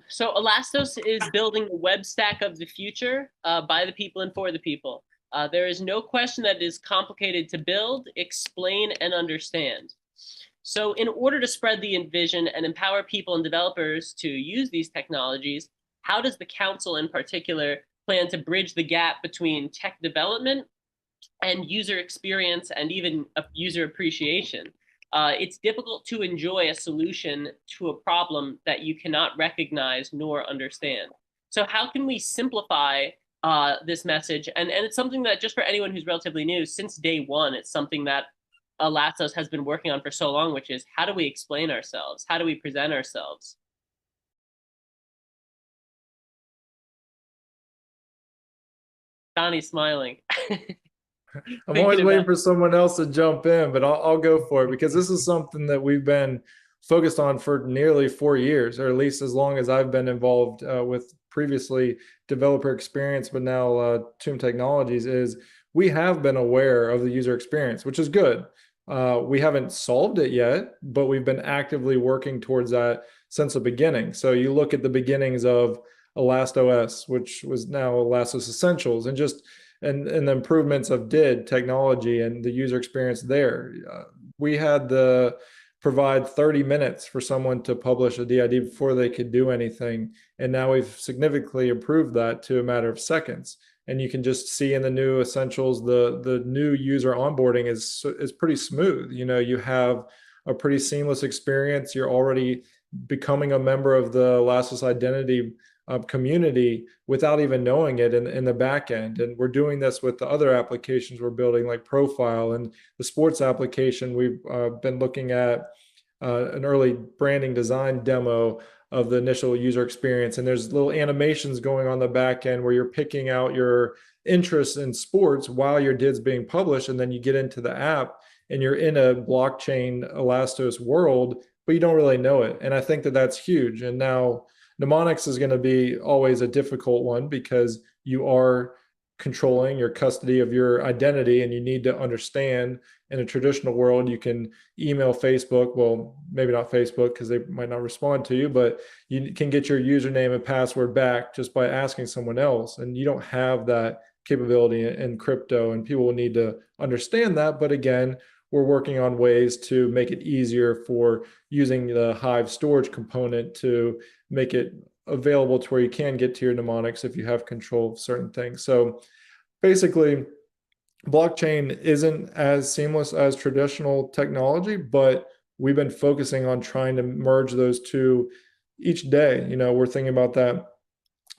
So Elastos is building the web stack of the future by the people and for the people. There is no question that it is complicated to build, explain, and understand. So in order to spread the vision and empower people and developers to use these technologies, how does the council in particular plan to bridge the gap between tech development and user experience and even user appreciation? It's difficult to enjoy a solution to a problem that you cannot recognize nor understand. So how can we simplify this message? And it's something that, just for anyone who's relatively new, since day one, it's something that Elastos has been working on for so long, which is, how do we explain ourselves? How do we present ourselves? Donnie's smiling. I'm always waiting for someone else to jump in, but I'll go for it, because this is something that we've been focused on for nearly 4 years, or at least as long as I've been involved with previously developer experience, but now Tomb Technologies. Is we have been aware of the user experience, which is good. We haven't solved it yet, but we've been actively working towards that since the beginning. So you look at the beginnings of ElastOS, which was now Elastos Essentials, and just and the improvements of DID technology and the user experience there. We had the provide 30 minutes for someone to publish a DID before they could do anything. And now we've significantly improved that to a matter of seconds. And you can just see in the new Essentials, the new user onboarding is pretty smooth. You know, you have a pretty seamless experience. You're already becoming a member of the Elastos Identity community without even knowing it in the back end. And we're doing this with the other applications we're building, like Profile and the sports application. We've been looking at an early branding design demo of the initial user experience. And there's little animations going on the back end where you're picking out your interests in sports while your DID's being published. And then you get into the app and you're in a blockchain Elastos world, but you don't really know it. And I think that that's huge. And now mnemonics is going to be always a difficult one because you are controlling your custody of your identity, and you need to understand in a traditional world, you can email Facebook. Well, maybe not Facebook because they might not respond to you, but you can get your username and password back just by asking someone else. And you don't have that capability in crypto, and people will need to understand that. But again, we're working on ways to make it easier for using the Hive storage component to make it available to where you can get to your mnemonics if you have control of certain things. So basically, blockchain isn't as seamless as traditional technology, but we've been focusing on trying to merge those two each day. You know, we're thinking about that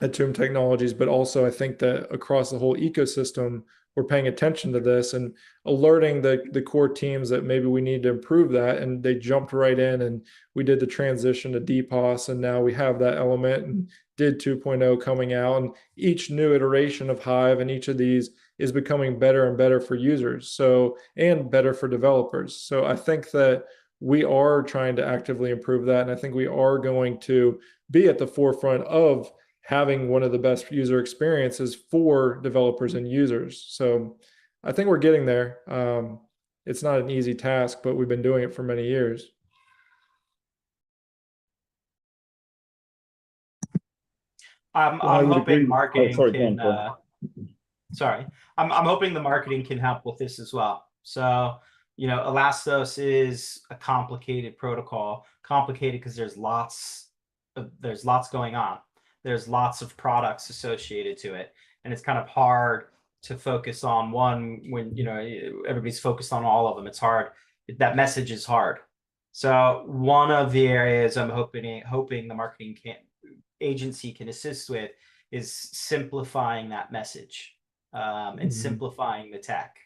at Tomb Technologies, but also I think that across the whole ecosystem, we're paying attention to this and alerting the core teams that maybe we need to improve that. And they jumped right in, and we did the transition to DPoS, and now we have that element and DID 2.0 coming out. And each new iteration of Hive and each of these is becoming better and better for users, so, and better for developers. So I think that we are trying to actively improve that. And I think we are going to be at the forefront of having one of the best user experiences for developers and users. So I think we're getting there. It's not an easy task, but we've been doing it for many years. I'm I would hoping agree. marketing sorry, can, go on. sorry, I'm hoping the marketing can help with this as well. So, you know, Elastos is a complicated protocol, complicated because there's lots going on. There's lots of products associated to it, and it's kind of hard to focus on one when, you know, everybody's focused on all of them. It's hard. That message is hard. So one of the areas I'm hoping the marketing agency can assist with is simplifying that message and simplifying the tech.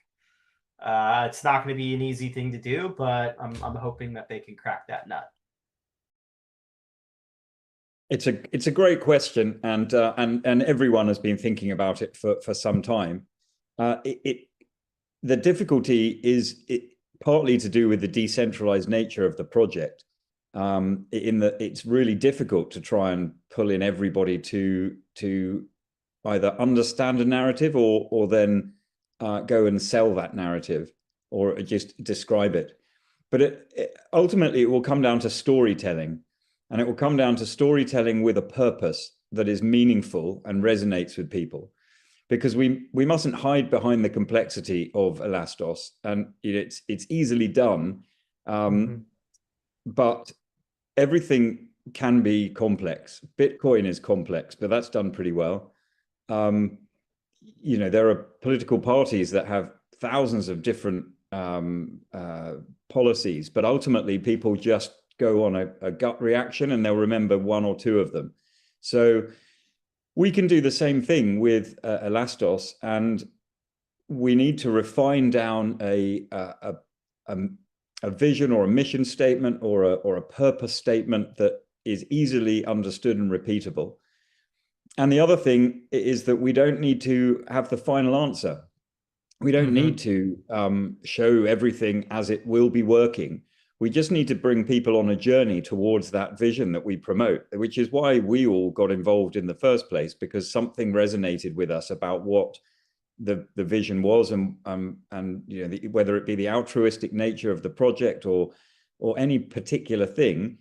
It's not going to be an easy thing to do, but I'm hoping that they can crack that nut. It's a great question, and everyone has been thinking about it for some time. The difficulty is partly to do with the decentralized nature of the project. In that it's really difficult to try and pull in everybody to either understand a narrative or then go and sell that narrative or just describe it. But ultimately, it will come down to storytelling. And it will come down to storytelling with a purpose that is meaningful and resonates with people, because we mustn't hide behind the complexity of Elastos, and it's easily done, but everything can be complex. Bitcoin is complex, but that's done pretty well. You know, there are political parties that have thousands of different policies, but ultimately people just go on a gut reaction and they'll remember one or two of them. So we can do the same thing with Elastos, and we need to refine down a vision or a mission statement or a purpose statement that is easily understood and repeatable. And the other thing is that we don't need to have the final answer. We don't need to show everything as it will be working. We just need to bring people on a journey towards that vision that we promote, which is why we all got involved in the first place, because something resonated with us about what the vision was, and you know, whether it be the altruistic nature of the project or any particular thing.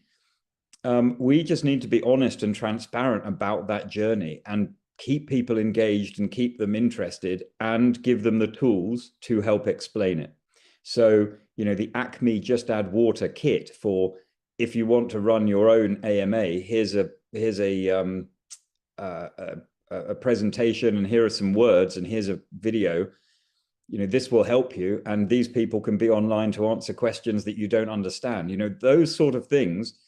We just need to be honest and transparent about that journey and keep people engaged and keep them interested and give them the tools to help explain it. So, you know, the Acme Just Add Water kit for if you want to run your own AMA, here's a presentation, and here are some words, and here's a video. You know, this will help you, and these people can be online to answer questions that you don't understand. You know, those sort of things,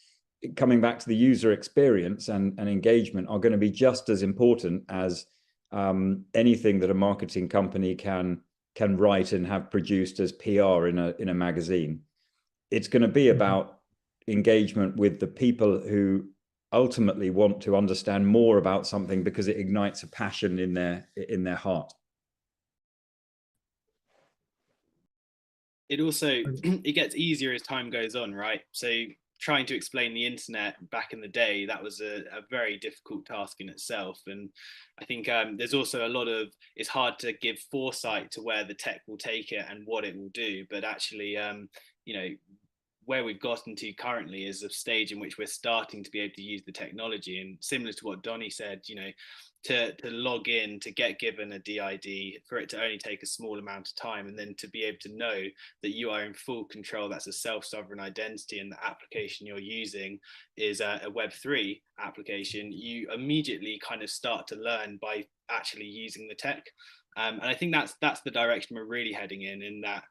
coming back to the user experience and engagement, are going to be just as important as anything that a marketing company can write and have produced as PR in a magazine. It's going to be about engagement with the people who ultimately want to understand more about something because it ignites a passion in their heart. It also it gets easier as time goes on, right? So trying to explain the internet back in the day, that was a very difficult task in itself. And I think there's also a lot of, it's hard to give foresight to where the tech will take it and what it will do, but actually you know, where we've gotten to currently is a stage in which we're starting to be able to use the technology. And similar to what Donnie said, you know, to log in, to get given a DID, for it to only take a small amount of time, and then to be able to know that you are in full control, that's a self-sovereign identity, and the application you're using is a Web3 application, you immediately kind of start to learn by actually using the tech. And I think that's the direction we're really heading in that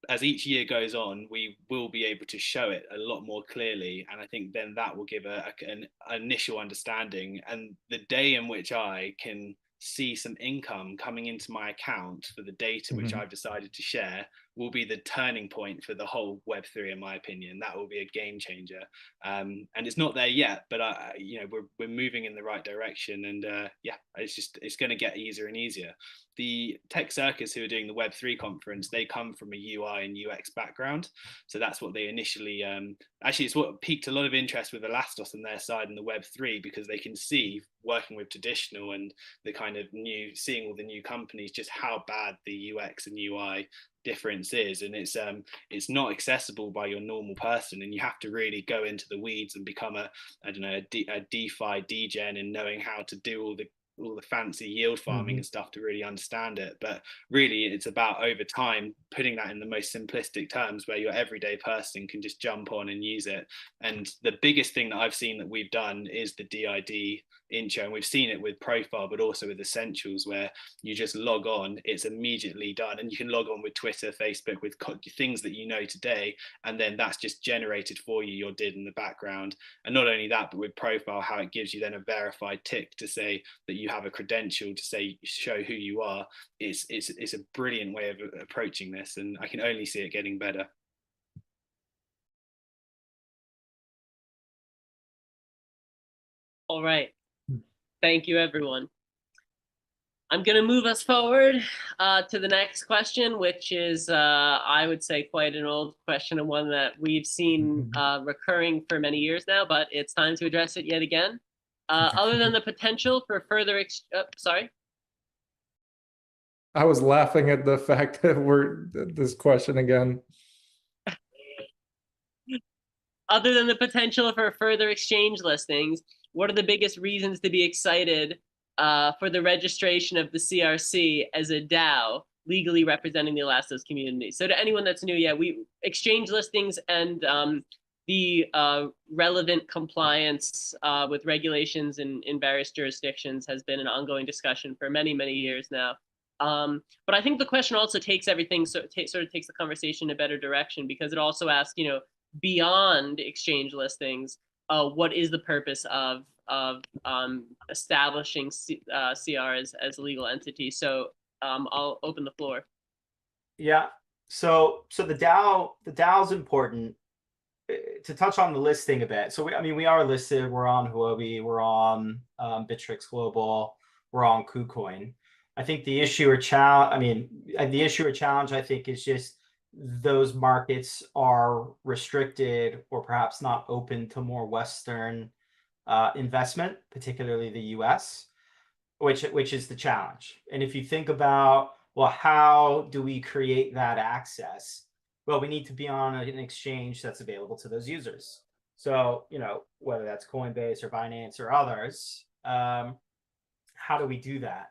as each year goes on, we will be able to show it a lot more clearly. And I think then that will give an initial understanding. And the day in which I can see some income coming into my account for the data which I've decided to share will be the turning point for the whole Web3, in my opinion. That will be a game changer. And it's not there yet, but you know, we're moving in the right direction. And yeah, it's going to get easier and easier. The Tech Circus, who are doing the Web3 conference, they come from a UI and UX background. So that's what they initially, actually it's what piqued a lot of interest with Elastos on their side in the Web3, because they can see, working with traditional and the kind of seeing all the new companies, just how bad the UX and UI difference is. And it's not accessible by your normal person, and you have to really go into the weeds and become a DeFi degen and knowing how to do all the fancy yield farming and stuff to really understand it. But really it's about, over time, putting that in the most simplistic terms where your everyday person can just jump on and use it. And the biggest thing that I've seen that we've done is the DID intro, and we've seen it with Profile but also with Essentials, where you just log on, it's immediately done, and you can log on with Twitter, Facebook, with things that you know today, and then that's just generated for you your DID in the background. And not only that, but with Profile, how it gives you then a verified tick to say that you have a credential to say, show who you are. It's a brilliant way of approaching this, and I can only see it getting better. All right. Thank you, everyone. I'm going to move us forward to the next question, which is, I would say, quite an old question, and one that we've seen recurring for many years now, but it's time to address it yet again. Other than the potential for further, sorry? I was laughing at the fact that this question again. Other than the potential for further exchange listings, what are the biggest reasons to be excited for the registration of the CRC as a DAO, legally representing the Elastos community? So to anyone that's new, yeah, exchange listings and the relevant compliance with regulations in various jurisdictions has been an ongoing discussion for many, many years now. But I think the question also takes everything, sort of takes the conversation in a better direction, because it also asks, you know, beyond exchange listings, what is the purpose of establishing CR as a legal entity? So I'll open the floor. Yeah. So the DAO is important. To touch on the listing a bit. So we are listed. We're on Huobi. We're on Bittrex Global. We're on KuCoin. I think the issue or challenge, I think, is just those markets are restricted or perhaps not open to more Western investment, particularly the US, which is the challenge. And if you think about, well, how do we create that access? Well, we need to be on an exchange that's available to those users. So, whether that's Coinbase or Binance or others, how do we do that?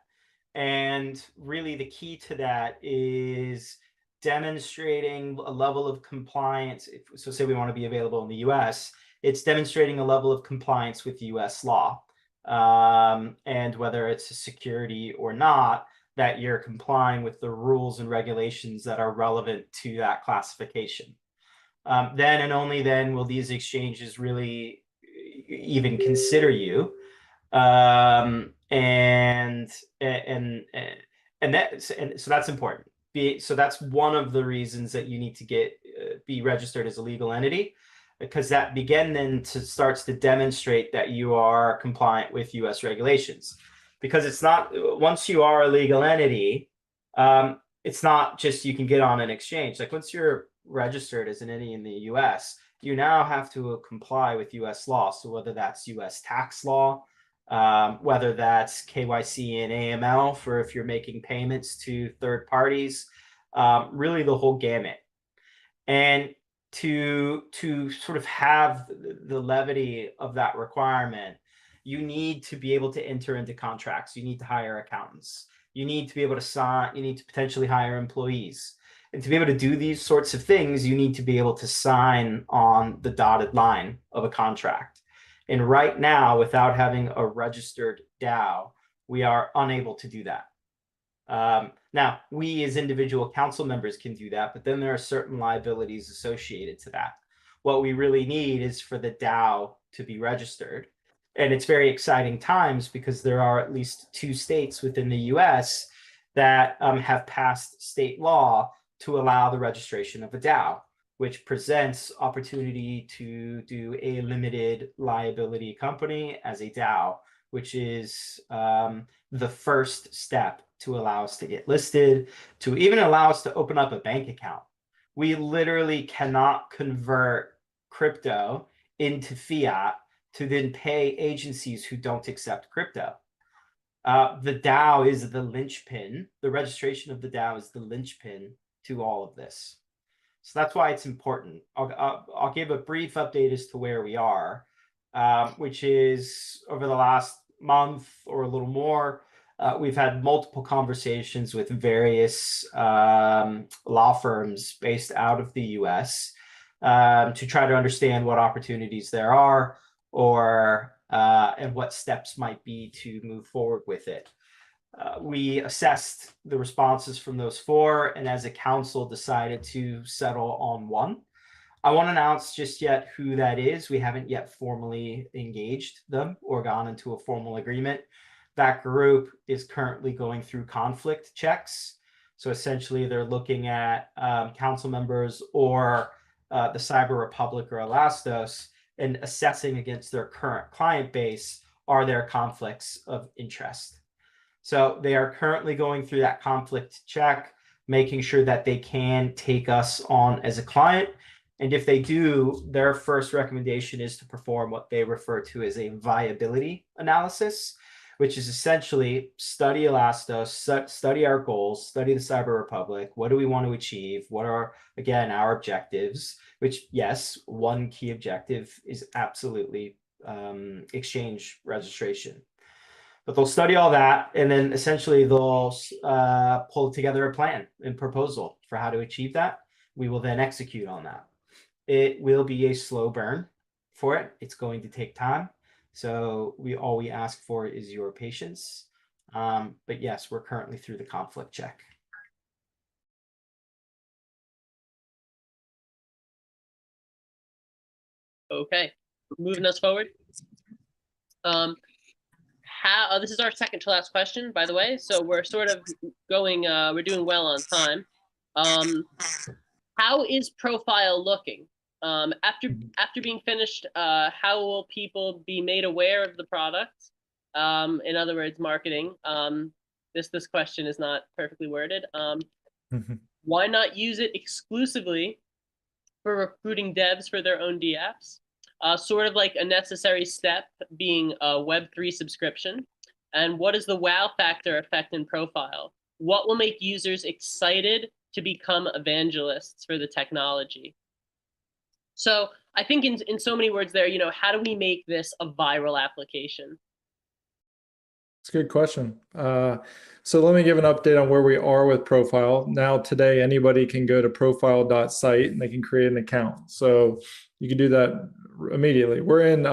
And really the key to that is demonstrating a level of compliance. So say we want to be available in the US, it's demonstrating a level of compliance with US law. And whether it's a security or not, that you're complying with the rules and regulations that are relevant to that classification. Then and only then will these exchanges really even consider you. And so that's important. So that's one of the reasons that you need to be registered as a legal entity, because that starts to demonstrate that you are compliant with US regulations. Because it's not, once you are a legal entity, it's not just you can get on an exchange. Like once you're registered as an entity in the US, you now have to comply with US law. So whether that's US tax law, whether that's KYC and AML for if you're making payments to third parties, really the whole gamut. And to sort of have the levity of that requirement, you need to be able to enter into contracts. You need to hire accountants. You need to be able to sign. You need to potentially hire employees. And to be able to do these sorts of things, you need to be able to sign on the dotted line of a contract. And right now, without having a registered DAO, we are unable to do that. Now, we as individual council members can do that, but then there are certain liabilities associated to that. What we really need is for the DAO to be registered. And it's very exciting times because there are at least 2 states within the US that have passed state law to allow the registration of a DAO, which presents opportunity to do a limited liability company as a DAO, which is the first step to allow us to get listed, to even allow us to open up a bank account. We literally cannot convert crypto into fiat to then pay agencies who don't accept crypto. The DAO is the linchpin. The registration of the DAO is the linchpin to all of this. So that's why it's important. I'll give a brief update as to where we are, which is over the last month or a little more, we've had multiple conversations with various law firms based out of the US to try to understand what opportunities there are and what steps might be to move forward with it. We assessed the responses from those 4, and as a council decided to settle on one. I won't announce just yet who that is. We haven't yet formally engaged them or gone into a formal agreement. That group is currently going through conflict checks. So essentially they're looking at council members or the Cyber Republic or Elastos and assessing against their current client base, are there conflicts of interest? So they are currently going through that conflict check, making sure that they can take us on as a client. And if they do, their first recommendation is to perform what they refer to as a viability analysis, which is essentially study Elastos, study our goals, study the Cyber Republic. What do we want to achieve? What are, again, our objectives? Which, yes, one key objective is absolutely exchange registration. But they'll study all that, and then essentially they'll pull together a plan and proposal for how to achieve that. We will then execute on that. It will be a slow burn for it. It's going to take time. So all we ask for is your patience. But yes, we're currently through the conflict check. Okay, moving us forward. This is our second to last question, by the way. So we're sort of going, we're doing well on time. How is Profile looking? After being finished, how will people be made aware of the product? In other words, marketing. This question is not perfectly worded. Why not use it exclusively for recruiting devs for their own DApps? Sort of like a necessary step being a Web3 subscription. And what is the wow factor effect in Profile? What will make users excited to become evangelists for the technology? So I think in so many words there, how do we make this a viral application? It's a good question. So let me give an update on where we are with Profile. Now today, anybody can go to profile.site and they can create an account. So you can do that immediately. We're in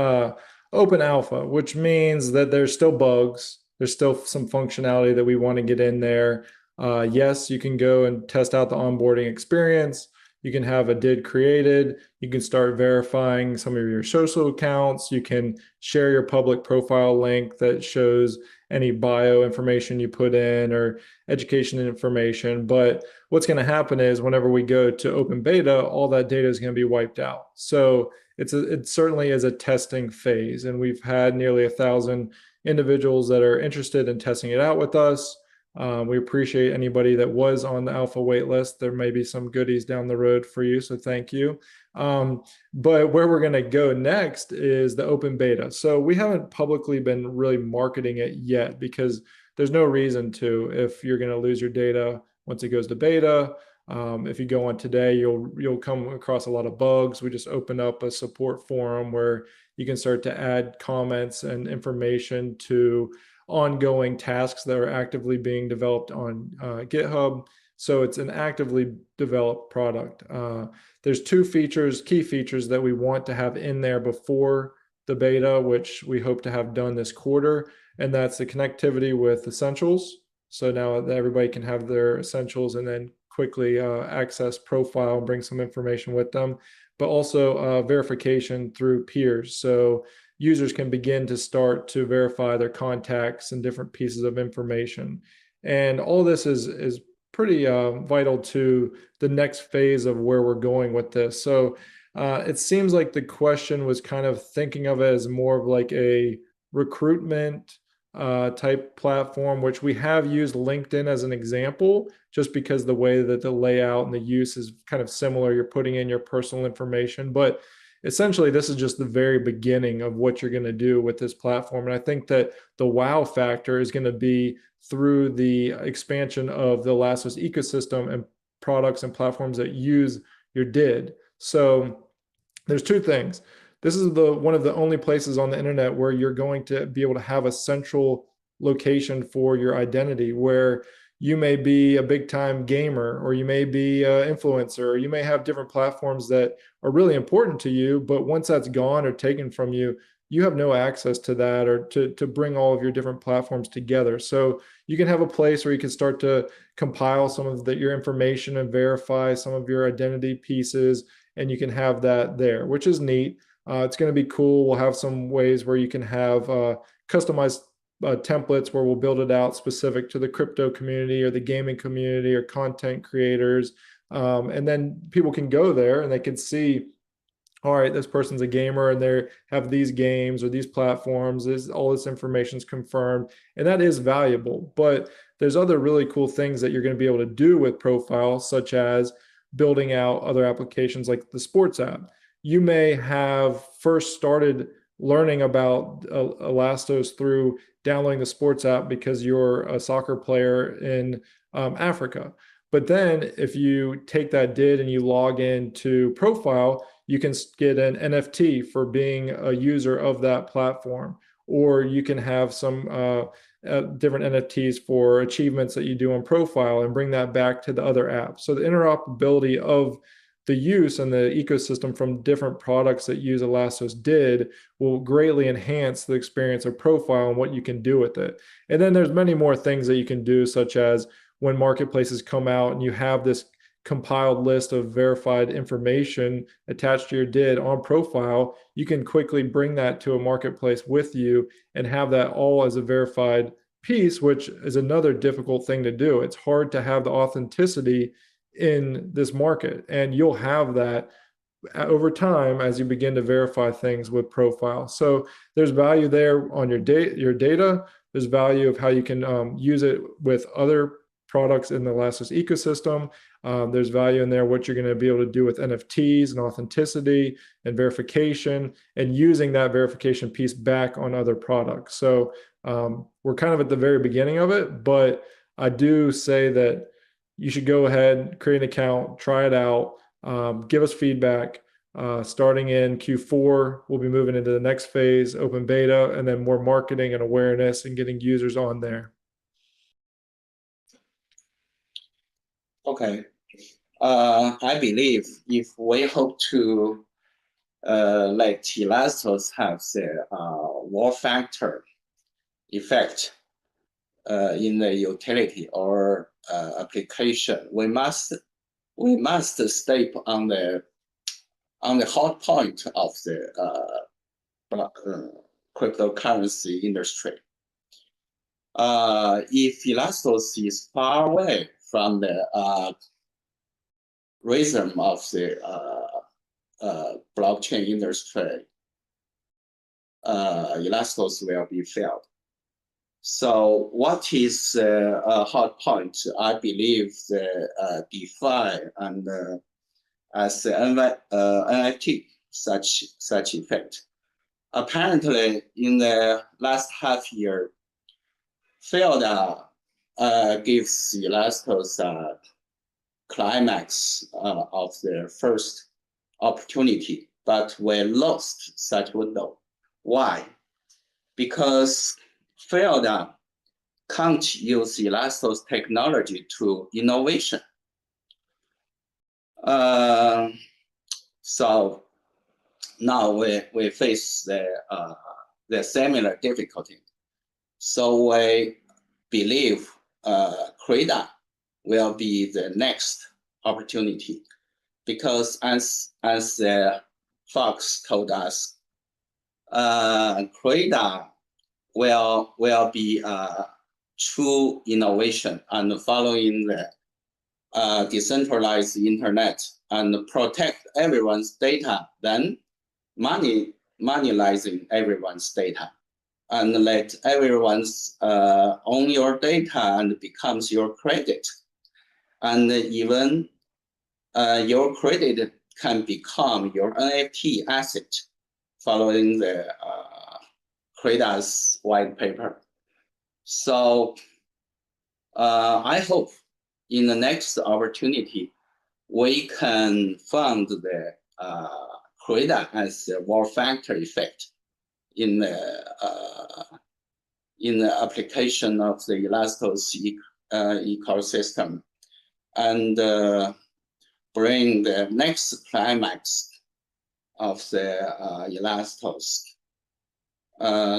open alpha, which means that there's still bugs. There's still some functionality that we want to get in there. Yes, you can go and test out the onboarding experience. You can have a did created. You can start verifying some of your social accounts. You can share your public profile link that shows any bio information you put in or education information. But what's going to happen is whenever we go to open beta, all that data is going to be wiped out. So it certainly is a testing phase. And we've had nearly 1,000 individuals that are interested in testing it out with us. We appreciate anybody that was on the alpha waitlist. There may be some goodies down the road for you, so thank you. But where we're going to go next is the open beta. So we haven't publicly been really marketing it yet because there's no reason to if you're going to lose your data once it goes to beta. If you go on today, you'll come across a lot of bugs. We just opened up a support forum where you can start to add comments and information to ongoing tasks that are actively being developed on GitHub. So it's an actively developed product. There's two key features that we want to have in there before the beta, which we hope to have done this quarter. And that's the connectivity with Essentials. So now that everybody can have their Essentials and then quickly access Profile and bring some information with them, but also verification through peers. So users can begin to start to verify their contacts and different pieces of information. And all this is pretty vital to the next phase of where we're going with this. So it seems like the question was kind of thinking of it as more of like a recruitment type platform, which we have used LinkedIn as an example, just because the way that the layout and the use is kind of similar. You're putting in your personal information, but essentially this is just the very beginning of what you're going to do with this platform. And I think that the wow factor is going to be through the expansion of the Elastos ecosystem and products and platforms that use your DID. So there's two things. This is one of the only places on the internet where you're going to be able to have a central location for your identity, where you may be a big time gamer, or you may be an influencer, or you may have different platforms that are really important to you, but once that's gone or taken from you, you have no access to that or to bring all of your different platforms together. So you can have a place where you can start to compile some of your information and verify some of your identity pieces, and you can have that there, which is neat. It's going to be cool. We'll have some ways where you can have customized templates where we'll build it out specific to the crypto community or the gaming community or content creators. And then people can go there and they can see, all right, this person's a gamer and they have these games or these platforms, all this information is confirmed, and that is valuable. But there's other really cool things that you're going to be able to do with Profile, such as building out other applications like the sports app. You may have first started learning about Elastos through downloading the sports app because you're a soccer player in Africa. But then if you take that DID and you log into Profile, you can get an NFT for being a user of that platform, or you can have some different NFTs for achievements that you do on Profile and bring that back to the other apps. So the interoperability of the use and the ecosystem from different products that use Elastos DID will greatly enhance the experience of Profile and what you can do with it. And then there's many more things that you can do, such as when marketplaces come out and you have this compiled list of verified information attached to your DID on Profile, you can quickly bring that to a marketplace with you and have that all as a verified piece, which is another difficult thing to do. It's hard to have the authenticity in this market, and you'll have that over time as you begin to verify things with Profile. So there's value there on your data. There's value of how you can use it with other products in the Elastos ecosystem. There's value in there what you're going to be able to do with NFTs and authenticity and verification, and using that verification piece back on other products. So we're kind of at the very beginning of it, but I do say that you should go ahead, create an account, try it out, give us feedback. Starting in Q4, we'll be moving into the next phase, open beta, and then more marketing and awareness and getting users on there. Okay. I believe if we hope to let Elastos have the wow factor effect in the utility or application, we must stay on the hot point of the cryptocurrency industry. If Elastos is far away from the rhythm of the blockchain industry, Elastos will be failed. So what is a hot point? I believe the DeFi and as the NFT such effect. Apparently, in the last half year, Fielda gives Elastos a climax of the first opportunity, but we lost such window. Why? Because Fielda can't use Elastos technology to innovation. So now we face the similar difficulty. So we believe Creda will be the next opportunity, because as Fox told us, Creda will be true innovation and following the decentralized internet and protect everyone's data, then monetizing everyone's data, and let everyone's own your data and becomes your credit. And even your credit can become your NFT asset following the Creda's white paper. So I hope in the next opportunity, we can find the Creda as a wow factor effect in the application of the Elastos ecosystem, and bring the next climax of the Elastos.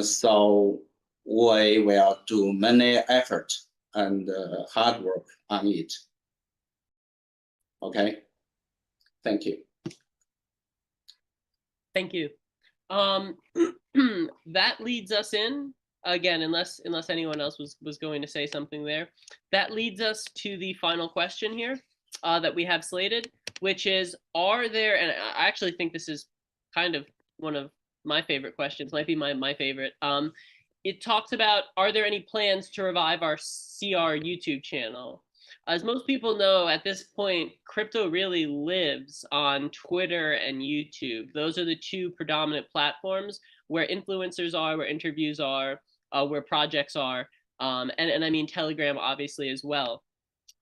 So we will do many effort and hard work on it. Okay, thank you. Thank you. That leads us in, again, unless anyone else was going to say something there, that leads us to the final question here that we have slated, which is, are there, and I actually think this is kind of one of my favorite questions, might be my favorite. It talks about, are there any plans to revive our CR YouTube channel? As most people know, at this point, crypto really lives on Twitter and YouTube. Those are the two predominant platforms where influencers are, where interviews are, where projects are, and I mean Telegram obviously as well.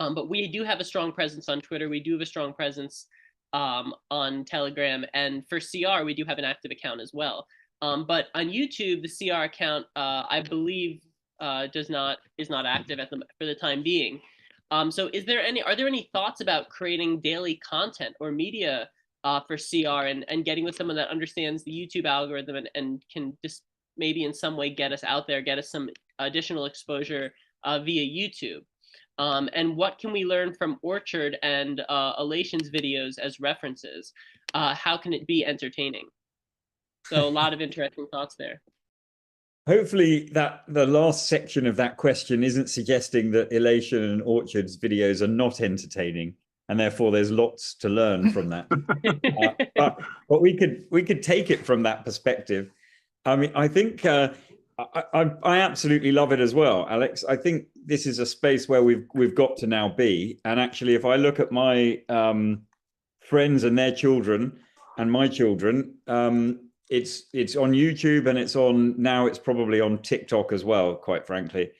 But we do have a strong presence on Twitter. We do have a strong presence on Telegram, and for CR, we do have an active account as well. But on YouTube, the CR account, I believe, is not active for the time being. So are there any thoughts about creating daily content or media for CR and getting with someone that understands the YouTube algorithm and can just maybe in some way get us out there, get us some additional exposure via YouTube? And what can we learn from Orchard and Elation's videos as references? How can it be entertaining? So a lot of interesting thoughts there. Hopefully that the last section of that question isn't suggesting that Elation and Orchard's videos are not entertaining, and therefore there's lots to learn from that. But we could take it from that perspective. I mean, I think I absolutely love it as well, Alex. I think this is a space where we've got to now be. And actually, if I look at my friends and their children and my children, it's on YouTube, and it's probably on TikTok as well, quite frankly,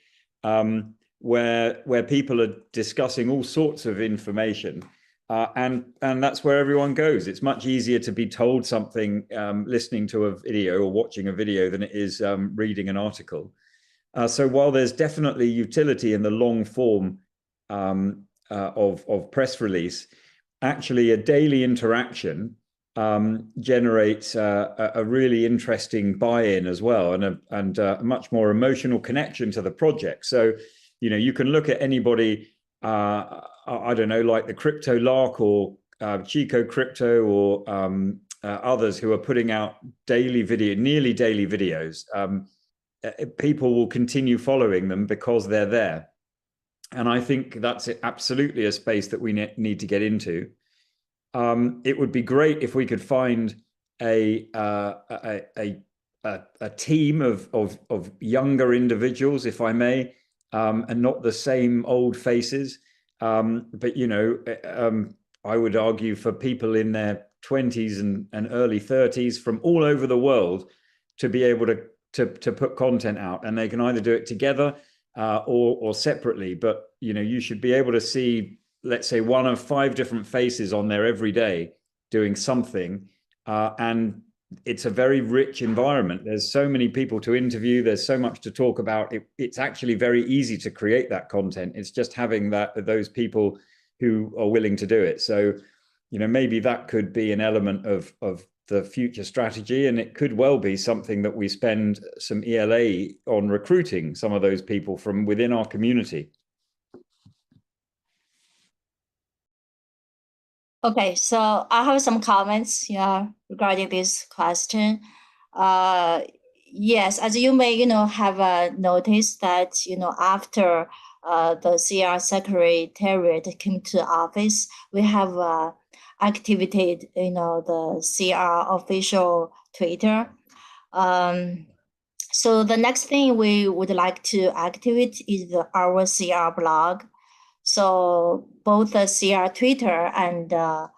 where people are discussing all sorts of information. and that's where everyone goes. It's much easier to be told something listening to a video or watching a video than it is reading an article. So while there's definitely utility in the long form of press release, actually a daily interaction generates a really interesting buy-in as well, and a much more emotional connection to the project. So, you know, you can look at anybody, I don't know, like the Crypto Lark or Chico Crypto or others who are putting out nearly daily videos. People will continue following them because they're there. And I think that's absolutely a space that we need to get into. It would be great if we could find a team of younger individuals, if I may, and not the same old faces. But you know, I would argue for people in their 20s and early 30s from all over the world to be able to put content out, and they can either do it together or separately. But you know, you should be able to see, let's say, 1 of 5 different faces on there every day doing something, and it's a very rich environment. There's so many people to interview, there's so much to talk about. It's actually very easy to create that content. It's just having those people who are willing to do it. So, you know, maybe that could be an element of the future strategy, and it could well be something that we spend some ELA on recruiting some of those people from within our community. Okay, so I have some comments, regarding this question. Yes, as you may, have noticed that, after the CR Secretariat came to office, we have activated, the CR official Twitter. So the next thing we would like to activate is our CR blog. So both the CR Twitter and the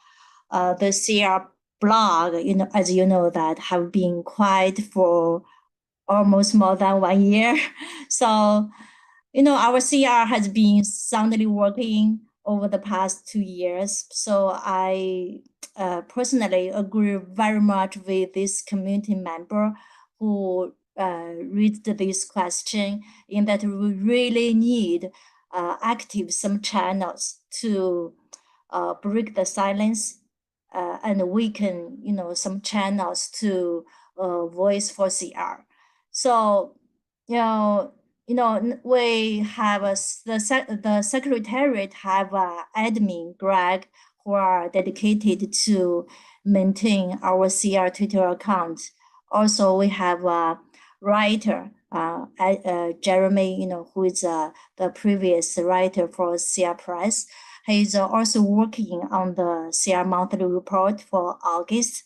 CR blog, as you know, that have been quiet for almost more than 1 year. So, our CR has been soundly working over the past 2 years. So I personally agree very much with this community member who raised this question, in that we really need active some channels to break the silence and weaken, some channels to voice for CR. So, we have the Secretariat have admin, Greg, who are dedicated to maintain our CR Twitter account. Also, we have a writer, Jeremy, who is the previous writer for CR Press. He's also working on the CR monthly report for August.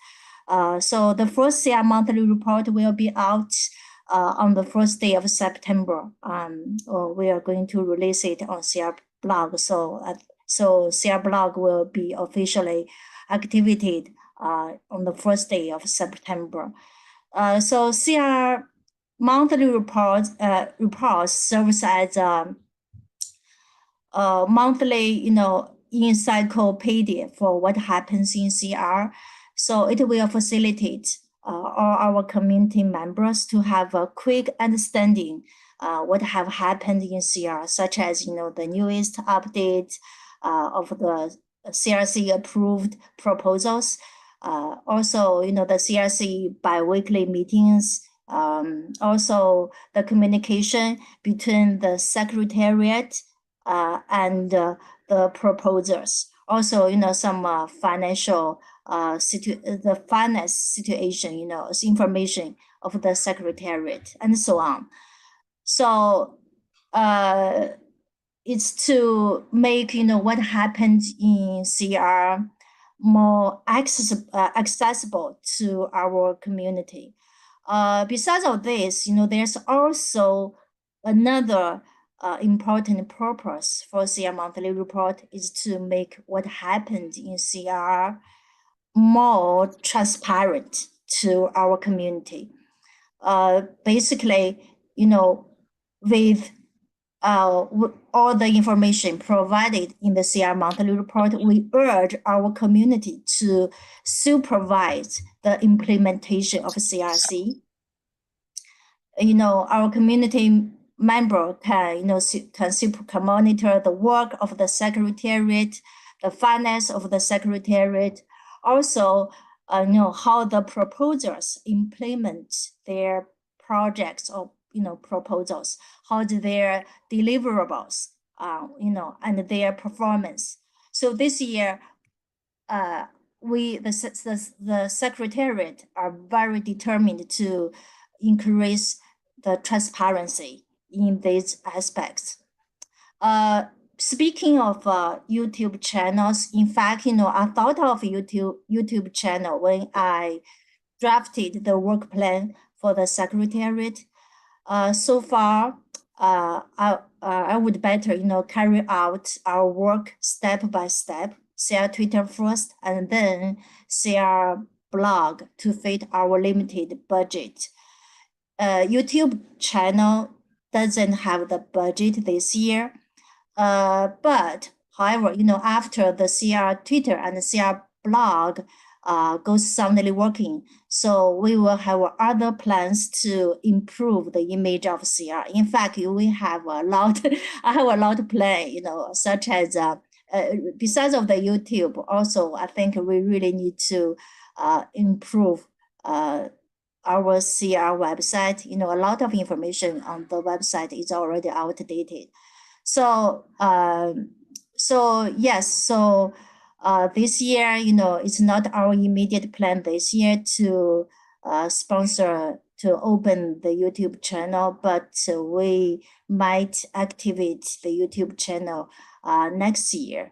So the first CR monthly report will be out on the first day of September. We are going to release it on CR blog. So CR blog will be officially activated on the first day of September. So CR monthly reports serves as a monthly, encyclopedia for what happens in CR. So it will facilitate all our community members to have a quick understanding what have happened in CR, such as, the newest update of the CRC approved proposals. Also, the CRC biweekly meetings, also the communication between the Secretariat and the proposers. Also, some financial the finance situation, information of the Secretariat and so on. So it's to make, what happened in CR more accessible to our community. Besides of this, there's also another important purpose for CR monthly report is to make what happened in CR more transparent to our community. Basically, with all the information provided in the CR monthly report, we urge our community to supervise the implementation of CRC. Our community member can, can monitor the work of the secretariat, the finance of the secretariat, also, how the proposers implement their projects or proposals, how their deliverables, and their performance. So this year, the secretariat are very determined to increase the transparency in these aspects. Speaking of YouTube channels, in fact, I thought of YouTube channel when I drafted the work plan for the secretariat. So far, I would better, carry out our work step by step, CR Twitter first, and then CR blog to fit our limited budget. YouTube channel doesn't have the budget this year. But however, after the CR Twitter and the CR blog goes soundly working, so we will have other plans to improve the image of CR. In fact, we have a lot. I have a lot to plan, such as besides of the YouTube. Also, I think we really need to improve our CR website. A lot of information on the website is already outdated. So, yes, this year, it's not our immediate plan this year to to open the YouTube channel, but we might activate the YouTube channel next year.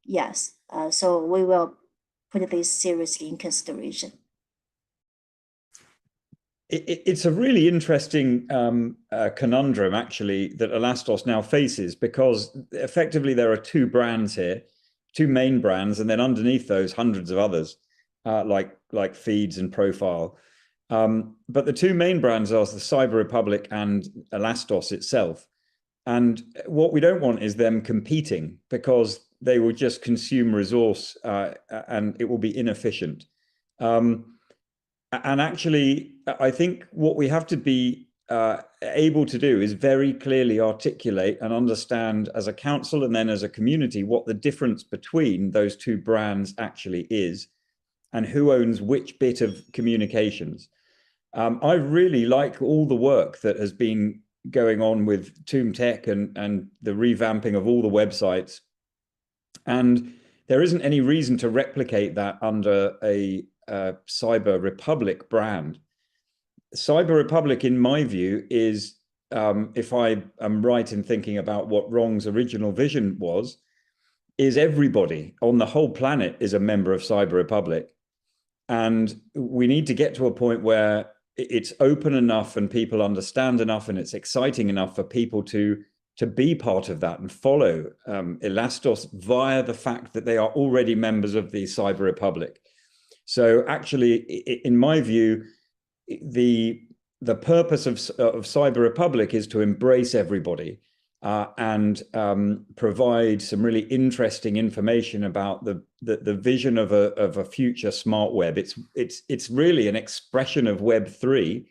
Yes, so we will put this seriously in consideration. It's a really interesting conundrum, actually, that Elastos now faces, because effectively there are two brands here, two main brands, and then underneath those hundreds of others, like Feeds and Profile. But the two main brands are the Cyber Republic and Elastos itself. And what we don't want is them competing, because they will just consume resource and it will be inefficient. And actually, I think what we have to be able to do is very clearly articulate and understand as a council and then as a community what the difference between those two brands actually is and who owns which bit of communications. I really like all the work that has been going on with Tomb Tech and the revamping of all the websites. And there isn't any reason to replicate that under a Cyber Republic brand. Cyber Republic, in my view, is, if I am right in thinking about what Rong's original vision was, is everybody on the whole planet is a member of Cyber Republic. And we need to get to a point where it's open enough and people understand enough and it's exciting enough for people to be part of that and follow Elastos via the fact that they are already members of the Cyber Republic. So actually, in my view, the purpose of Cyber Republic is to embrace everybody and provide some really interesting information about the vision of a future smart web. It's really an expression of Web 3,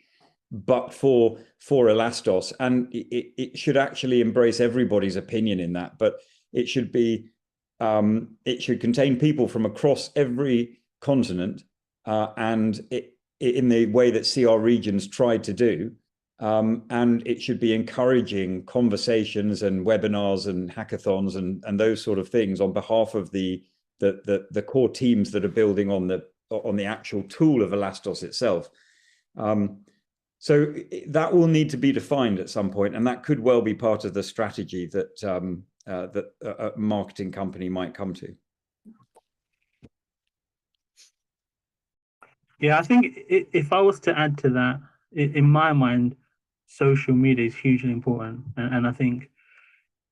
but for Elastos, and it should actually embrace everybody's opinion in that. But it should be it should contain people from across every continent, and in the way that CR Regions tried to do, and it should be encouraging conversations and webinars and hackathons and those sort of things on behalf of the core teams that are building on the actual tool of Elastos itself. So that will need to be defined at some point, and that could well be part of the strategy that that a marketing company might come to. Yeah, I think if I was to add to that, in my mind, social media is hugely important. And I think,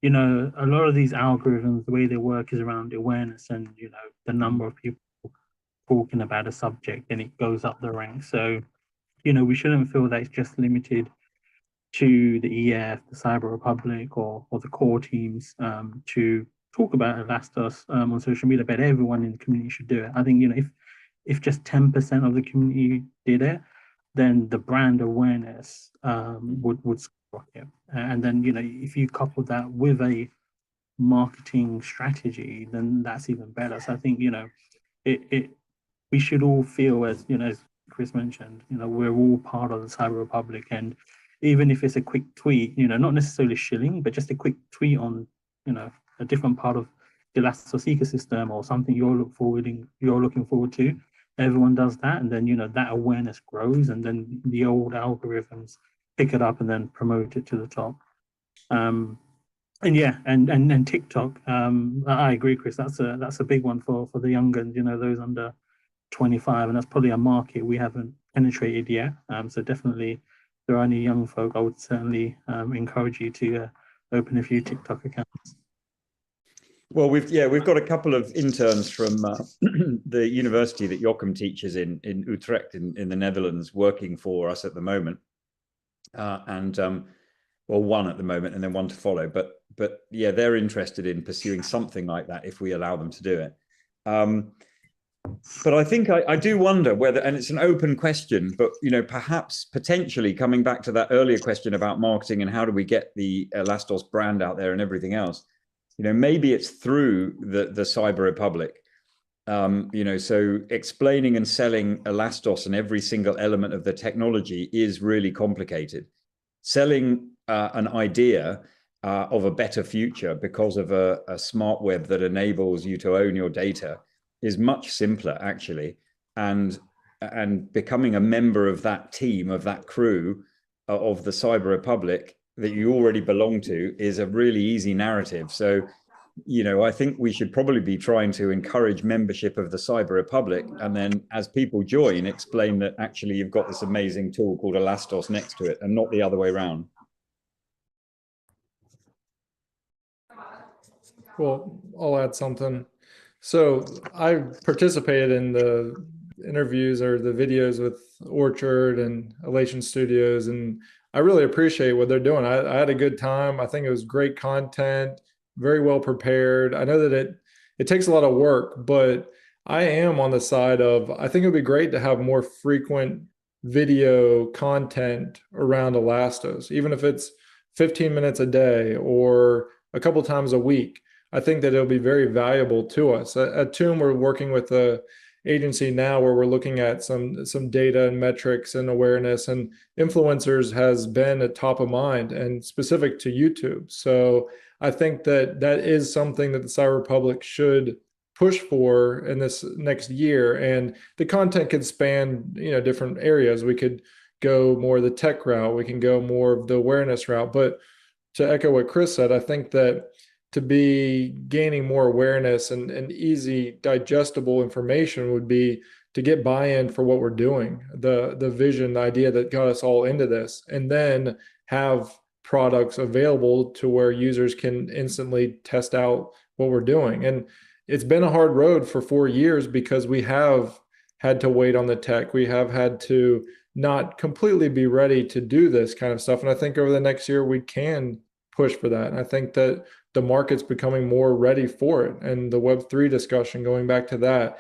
a lot of these algorithms, the way they work is around awareness and, the number of people talking about a subject, and it goes up the ranks. So, we shouldn't feel that it's just limited to the EF, the Cyber Republic, or the core teams to talk about Elastos on social media. But everyone in the community should do it. I think, you know, if just 10% of the community did it, then the brand awareness would skyrocket. And then, you know, if you couple that with a marketing strategy, then that's even better. So I think, you know, we should all feel, as you know, as Chris mentioned, you know, we're all part of the Cyber Republic, and even if it's a quick tweet, you know, not necessarily shilling, but just a quick tweet on, you know, a different part of the Elastos ecosystem or something you're looking forward to, everyone does that, and then, you know, that awareness grows, and then the old algorithms pick it up and then promote it to the top. And yeah, and TikTok, I agree, Chris. That's a big one for the younger, you know, those under 25, and that's probably a market we haven't penetrated yet. So definitely, if there are any young folk, I would certainly encourage you to open a few TikTok accounts. Well, we've got a couple of interns from the university that Joachim teaches in Utrecht in the Netherlands working for us at the moment, well, one at the moment and then one to follow. But yeah, they're interested in pursuing something like that if we allow them to do it. But I think I do wonder whether, and it's an open question, but, you know, perhaps potentially coming back to that earlier question about marketing and how do we get the Elastos brand out there and everything else, you know, maybe it's through the Cyber Republic, you know, so explaining and selling Elastos and every single element of the technology is really complicated. Selling an idea of a better future because of a smart web that enables you to own your data is much simpler, actually, and becoming a member of that team, of that crew of the Cyber Republic that you already belong to is a really easy narrative. So, you know, I think we should probably be trying to encourage membership of the Cyber Republic, and then as people join, explain that actually you've got this amazing tool called Elastos next to it, and not the other way around. Well, I'll add something. So I participated in the interviews or the videos with Orchard and Elation Studios, and I really appreciate what they're doing. I had a good time. I think it was great content, very well prepared. I know that it takes a lot of work, but I am on the side of, I think it'd be great to have more frequent video content around Elastos, even if it's 15 minutes a day or a couple times a week. I think that it'll be very valuable to us. At Tomb, we're working with the agency now where we're looking at some data and metrics and awareness, and influencers has been at top of mind and specific to YouTube. So I think that is something that the Cyber Republic should push for in this next year. And the content could span, you know, different areas. We could go more the tech route. We can go more of the awareness route. But to echo what Chris said, I think that to be gaining more awareness and easy digestible information would be to get buy-in for what we're doing, the vision, the idea that got us all into this, and then have products available to where users can instantly test out what we're doing. And it's been a hard road for 4 years because we have had to wait on the tech. We have had to not completely be ready to do this kind of stuff. And I think over the next year, we can push for that. And I think that the market's becoming more ready for it. And the Web3 discussion, going back to that,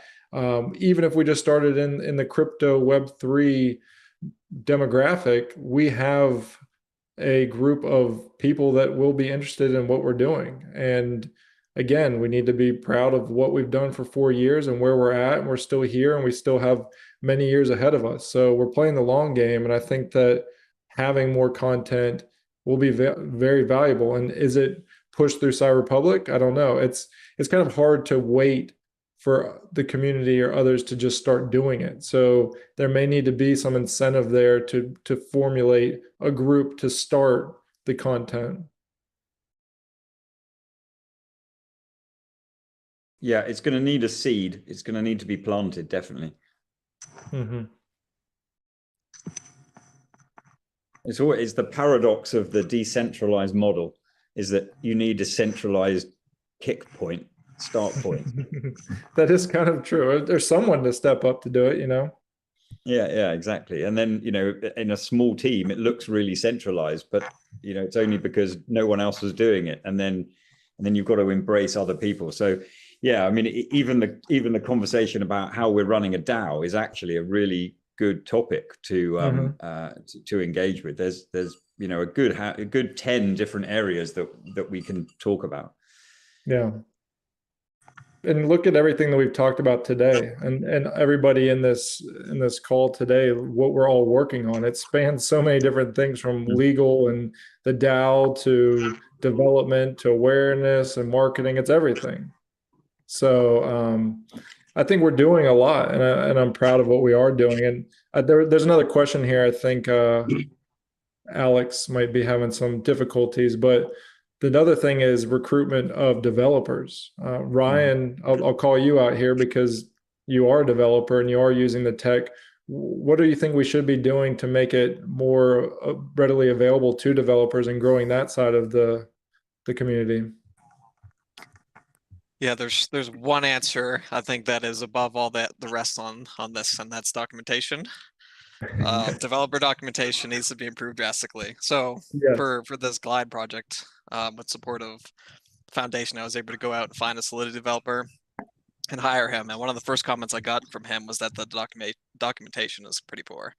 even if we just started in the crypto Web3 demographic, we have a group of people that will be interested in what we're doing. And again, we need to be proud of what we've done for 4 years and where we're at, and we're still here and we still have many years ahead of us. So we're playing the long game. And I think that having more content will be very valuable. And is it pushed through Cyber Republic? I don't know. It's kind of hard to wait for the community or others to just start doing it. So there may need to be some incentive there to formulate a group to start the content. Yeah, it's going to need a seed. It's going to need to be planted, definitely. Mm-hmm. It's the paradox of the decentralized model, is that you need a centralized kick point, start point. That is kind of true. There's someone to step up to do it, you know? Yeah, exactly. And then, in a small team, it looks really centralized, but it's only because no one else was doing it. And then you've got to embrace other people. So yeah, I mean, even the conversation about how we're running a DAO is actually a really good topic to engage with. There's a good 10 different areas that we can talk about. Yeah. And look at everything that we've talked about today, and everybody in this call today, what we're all working on. It spans so many different things, from legal and the DAO to development to awareness and marketing. It's everything. So I think we're doing a lot, and I'm proud of what we are doing. And there's another question here. I think Alex might be having some difficulties, but the other thing is recruitment of developers. Ryan, I'll call you out here because you are a developer and you are using the tech. What do you think we should be doing to make it more readily available to developers and growing that side of the community? Yeah, there's one answer I think that is above all the rest on this, and that's documentation. Developer documentation needs to be improved drastically. So Yes. for this Glide project, with support of Foundation, I was able to go out and find a Solidity developer and hire him. And one of the first comments I got from him was that the documentation is pretty poor.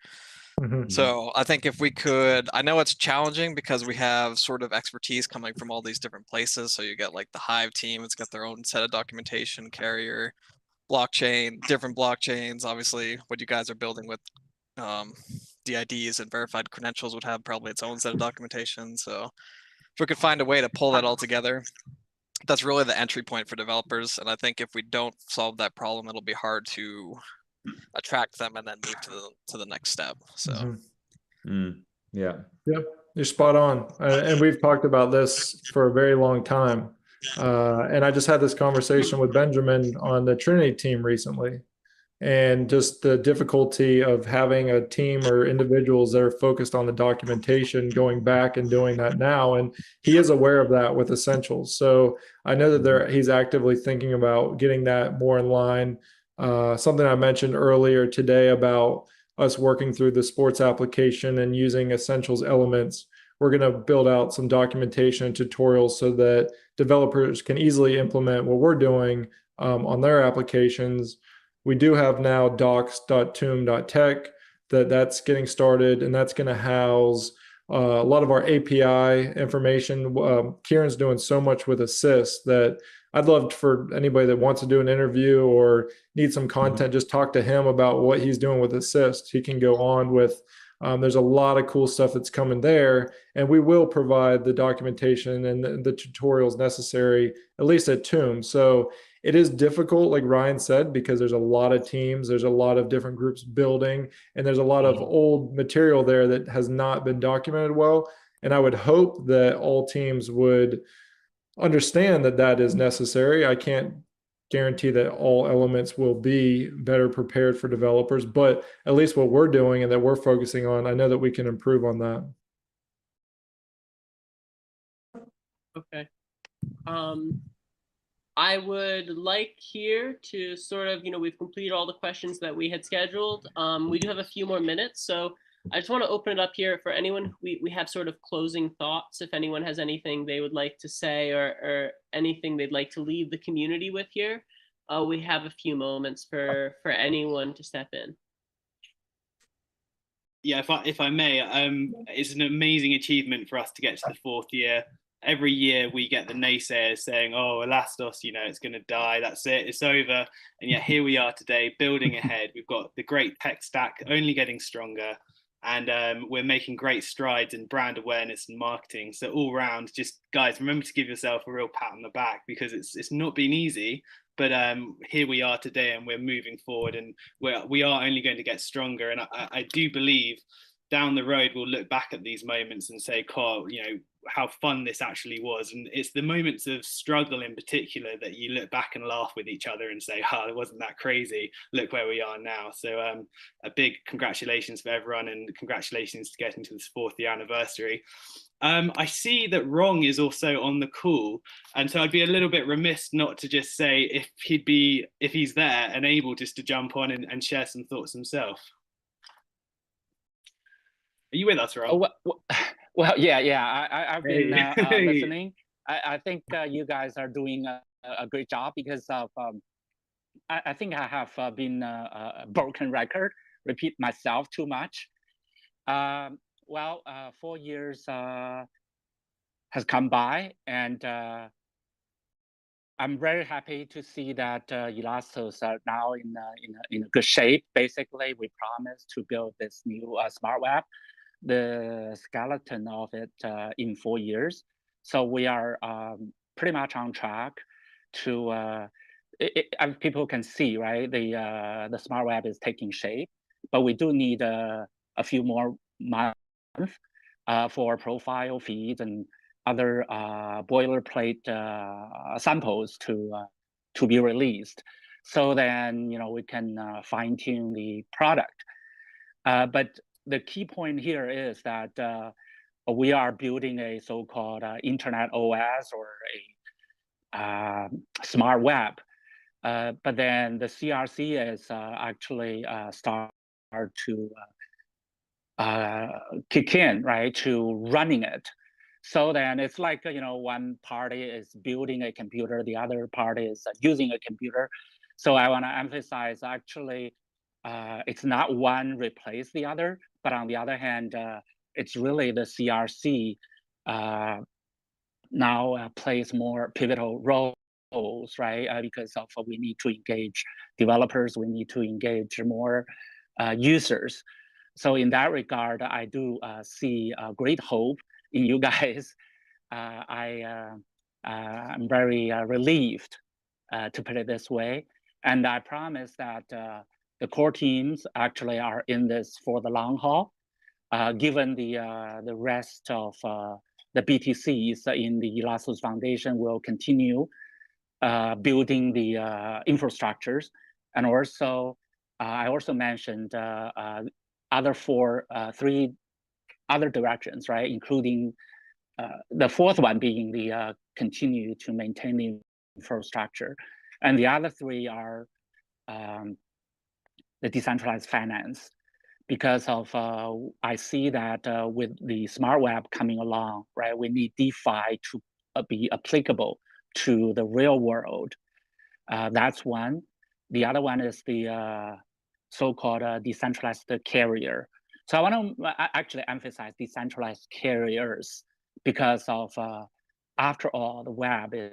So I think if we could, I know it's challenging because we have sort of expertise coming from all these different places. So you get like the Hive team, it's got their own set of documentation, Carrier, blockchain, different blockchains. Obviously, what you guys are building with DIDs and verified credentials would have probably its own set of documentation. So if we could find a way to pull that all together, that's really the entry point for developers. And I think if we don't solve that problem, it'll be hard to attract them and then move to the next step. So Yeah, you're spot on. And we've talked about this for a very long time. And I just had this conversation with Benjamin on the Trinity team recently, and just the difficulty of having a team or individuals that are focused on the documentation, going back and doing that now. And he is aware of that with Essentials. So I know that he's actively thinking about getting that more in line. Something I mentioned earlier today about us working through the sports application and using Essentials elements. We're going to build out some documentation and tutorials so that developers can easily implement what we're doing on their applications. We do have now docs.toom.tech that's getting started, and that's going to house a lot of our API information. Kieran's doing so much with Assist that I'd love for anybody that wants to do an interview or need some content, just talk to him about what he's doing with Assist. He can go on with, there's a lot of cool stuff that's coming there, and we will provide the documentation and the tutorials necessary, at least at Toom. So it is difficult, like Ryan said, because there's a lot of teams, there's a lot of different groups building, and there's a lot of old material there that has not been documented well. And I would hope that all teams would understand that that is necessary. I can't guarantee that all elements will be better prepared for developers, but at least what we're doing and that we're focusing on, I know that we can improve on that. Okay. I would like here to sort of, we've completed all the questions that we had scheduled. We do have a few more minutes, so I just want to open it up here for anyone. We have sort of closing thoughts. If anyone has anything they would like to say or anything they'd like to leave the community with here, we have a few moments for anyone to step in. Yeah, if I may, it's an amazing achievement for us to get to the 4th year. Every year we get the naysayers saying, oh, Elastos, it's going to die. That's it. It's over. And yet here we are today, building ahead. We've got the great tech stack only getting stronger. And we're making great strides in brand awareness and marketing. So all round, just guys, remember to give yourself a real pat on the back, because it's not been easy. But here we are today, and we're moving forward, and we are only going to get stronger. And I do believe down the road we'll look back at these moments and say, "Carl, how fun this actually was." And it's the moments of struggle in particular that you look back and laugh with each other and say, it wasn't that crazy. Look where we are now. So a big congratulations for everyone, and congratulations to getting to this 4th year anniversary. I see that Rong is also on the call, and so I'd be a little bit remiss not to just say if he's there and able just to jump on and share some thoughts himself. Are you with us, Ron? Oh, well, yeah. I've been Hey. listening. I think you guys are doing a great job because of I think I have been a broken record, repeat myself too much. Well, 4 years has come by, and I'm very happy to see that Elastos are now in a good shape. Basically, we promised to build this new smart web, the skeleton of it in 4 years. So we are pretty much on track to. People can see, right? The smart web is taking shape, but we do need a few more months for profile feeds and other boilerplate samples to be released. So then, we can fine tune the product. But the key point here is that we are building a so-called Internet OS or a smart web. But then the CRC is actually start to kick in, right, to running it. So then it's like, one party is building a computer, the other party is using a computer. So I want to emphasize, actually, it's not one replace the other, but on the other hand, it's really the CRC now plays more pivotal roles, right? Because of we need to engage developers, we need to engage more users. So in that regard, I do see great hope in you guys. I'm very relieved, to put it this way. And I promise that the core teams actually are in this for the long haul, given the rest of the BTCs in the Elastos Foundation will continue building the infrastructures. And also, I also mentioned three other directions, right? Including the fourth one being the continue to maintain the infrastructure. And the other three are the decentralized finance. Because of, I see that with the smart web coming along, right? We need DeFi to be applicable to the real world. That's one. The other one is the so-called decentralized carrier. So I want to actually emphasize decentralized carriers because of, after all, the web is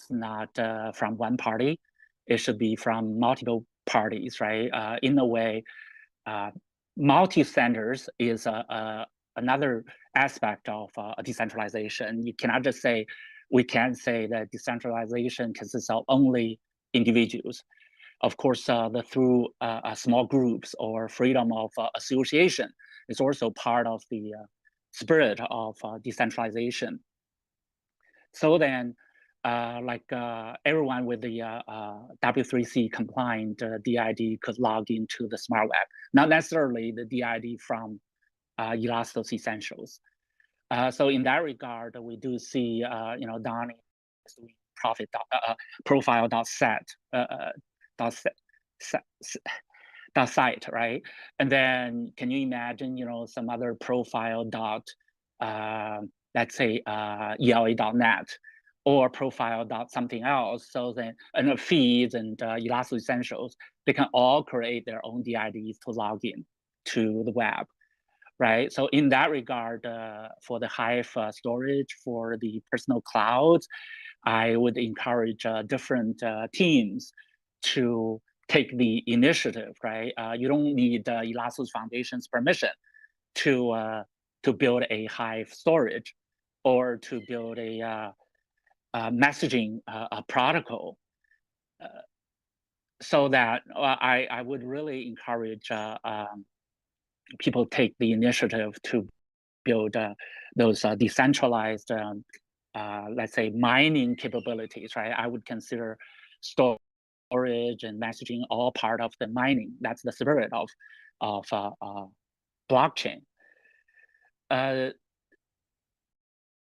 not from one party. It should be from multiple parties, right? In a way, multi-centers is another aspect of decentralization. You cannot just say, we can't say that decentralization consists of only individuals. Of course, through small groups or freedom of association is also part of the spirit of decentralization. So then, everyone with the W3C compliant DID could log into the smart web, not necessarily the DID from Elastos Essentials. So in that regard, we do see, Donnie is doing profile.set site, right? And then can you imagine, some other profile let's say ELA.net or profile something else. So then, and feeds and Elastos Essentials, they can all create their own DIDs to log in to the web, right? So in that regard, for the Hive storage, for the personal clouds, I would encourage different teams to take the initiative, right? You don't need Elastos Foundation's permission to build a Hive storage or to build a messaging protocol. So that I would really encourage people take the initiative to build those decentralized, let's say, mining capabilities, right? I would consider storage and messaging all part of the mining. That's the spirit of blockchain.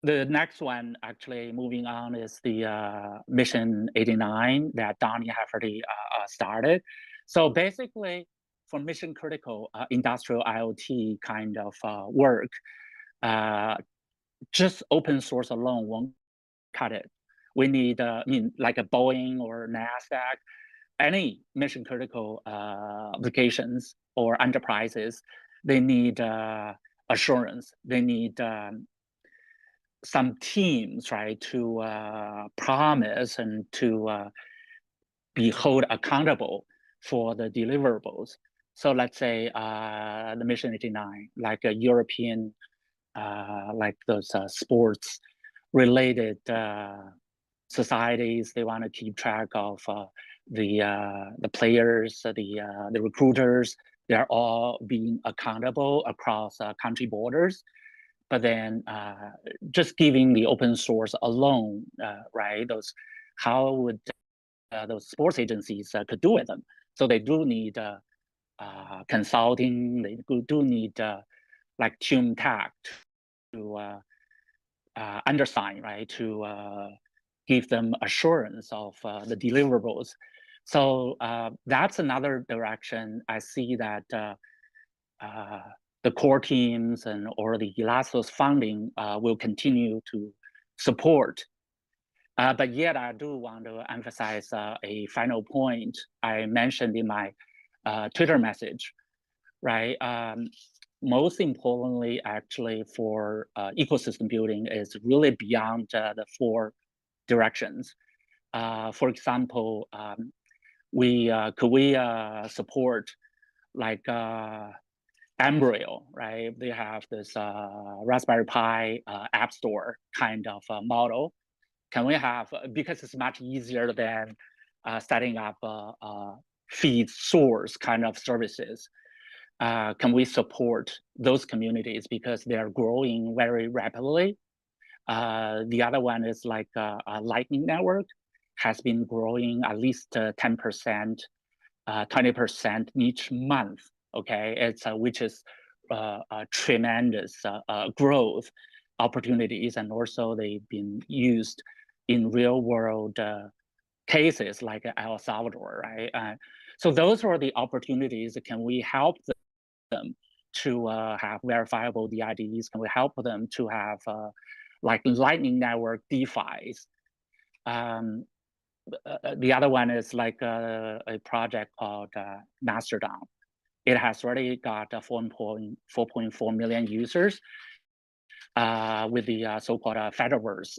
The next one, actually, moving on, is the Mission 89 that Donnie have already started. So basically, for mission critical industrial IoT kind of work, just open source alone won't cut it. We need, like a Boeing or NASDAQ, any mission critical applications or enterprises, they need assurance. They need some teams, right, to promise and to be held accountable for the deliverables. So let's say the Mission 89, like a European, like those sports related societies, they want to keep track of the players, the recruiters. They're all being accountable across country borders. But then just giving the open source alone, right? How would those sports agencies could do with them? So they do need consulting. They do need like Team Tech to undersign, right? To give them assurance of the deliverables. So that's another direction I see that the core teams or the Elastos funding will continue to support. But yet I do want to emphasize a final point I mentioned in my Twitter message, right? Most importantly, actually, for ecosystem building is really beyond the 4 directions. For example, could we support like Embryo, right? They have this Raspberry Pi App Store kind of model. Can we have, because it's much easier than setting up feed source kind of services, can we support those communities because they're growing very rapidly? The other one is like a Lightning Network has been growing at least 10%, 20% each month. Okay, it's which is a tremendous growth opportunities, and also they've been used in real world cases like El Salvador, right? So those are the opportunities. Can we help them to have verifiable DIDs? Can we help them to have like Lightning Network DeFi's? The other one is like a project called Mastodon. It has already got 4.4 million users with the so-called Fediverse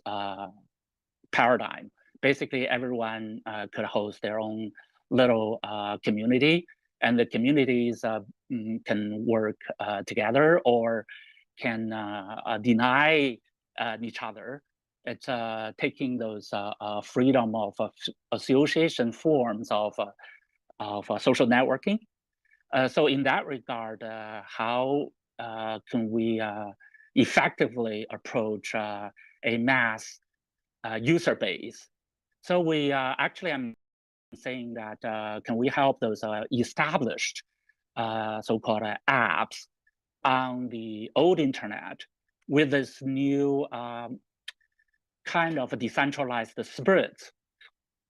paradigm. Basically, everyone could host their own little community, and the communities can work together or can deny each other. It's taking those freedom of association forms of social networking. So in that regard, how can we effectively approach a mass user base? So we actually, I'm saying that can we help those established so-called apps on the old internet with this new kind of decentralized spirit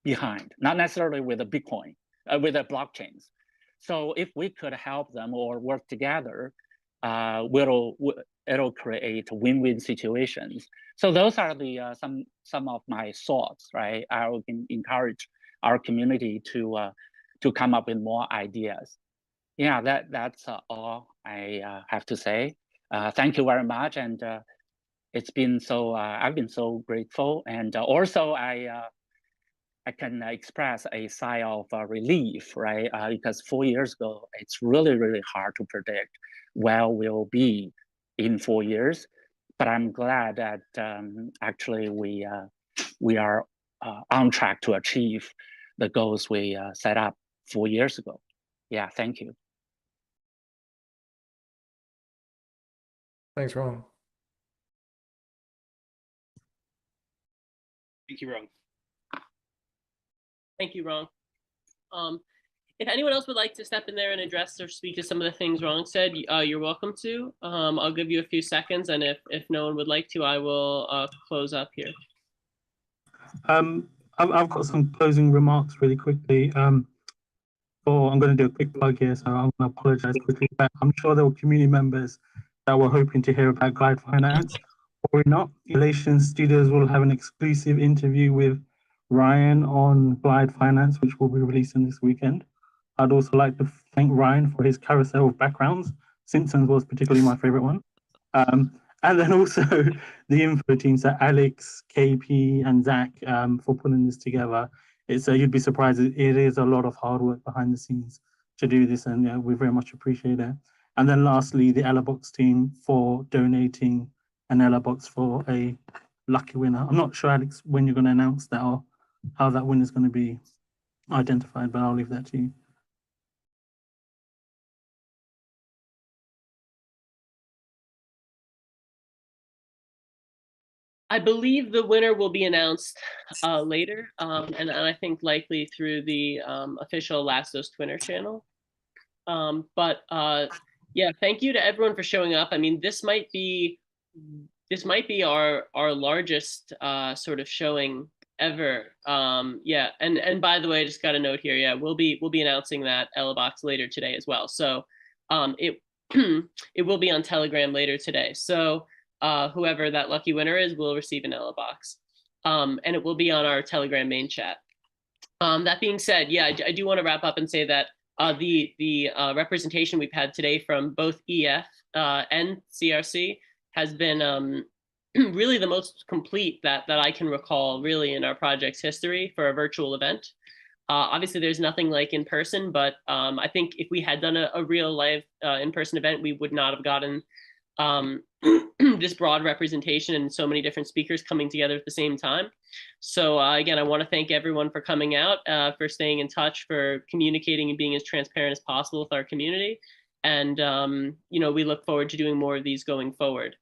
behind, not necessarily with a Bitcoin, with the blockchains. So if we could help them or work together, it'll create win-win situations. So those are the some of my thoughts, right? I would encourage our community to come up with more ideas. Yeah, that's all I have to say. Thank you very much, and it's been so I've been so grateful, and also I can express a sigh of relief, right? Because 4 years ago, it's really, really hard to predict where we'll be in 4 years. But I'm glad that actually we are on track to achieve the goals we set up 4 years ago. Yeah, thank you. Thanks, Ron. Thank you, Ron. Thank you, Ron. If anyone else would like to step in there and address or speak to some of the things Ron said, you're welcome to. I'll give you a few seconds, and if no one would like to, I will close up here. I've got some closing remarks really quickly. for, I'm going to do a quick plug here, so I'm going to apologize quickly, but I'm sure there were community members that were hoping to hear about Glide Finance or not. Relations Studios will have an exclusive interview with Ryan on Glide Finance, which will be releasing this weekend. I'd also like to thank Ryan for his carousel of backgrounds. Simpsons was particularly my favorite one. And then also the info team, so Alex, KP, and Zach for putting this together. It's you'd be surprised. It is a lot of hard work behind the scenes to do this, and we very much appreciate it. And then lastly, the Ella Box team for donating an Ella Box for a lucky winner. I'm not sure, Alex, when you're going to announce that or how that winner is going to be identified, but I'll leave that to you. I believe the winner will be announced later, and I think likely through the official Elastos Twitter channel. Yeah, thank you to everyone for showing up. I mean, this might be our largest sort of showing ever. Yeah, and by the way, I just got a note here. Yeah, we'll be announcing that Ella Box later today as well. So it it will be on Telegram later today. So whoever that lucky winner is will receive an Ella Box, and it will be on our Telegram main chat. That being said, yeah, I do want to wrap up and say that the representation we've had today from both EF and CRC has been really the most complete that I can recall really in our project's history for a virtual event. Obviously, there's nothing like in person, but I think if we had done a real live in-person event, we would not have gotten this broad representation and so many different speakers coming together at the same time. So again, I want to thank everyone for coming out, for staying in touch, for communicating and being as transparent as possible with our community. And we look forward to doing more of these going forward.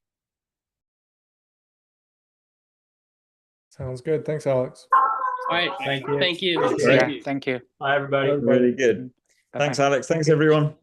Sounds good. Thanks, Alex. All right. Thank you. Thank you. Yeah, thank you. Bye, everybody. Really good. Bye-bye. Thanks, Alex. Thanks, everyone.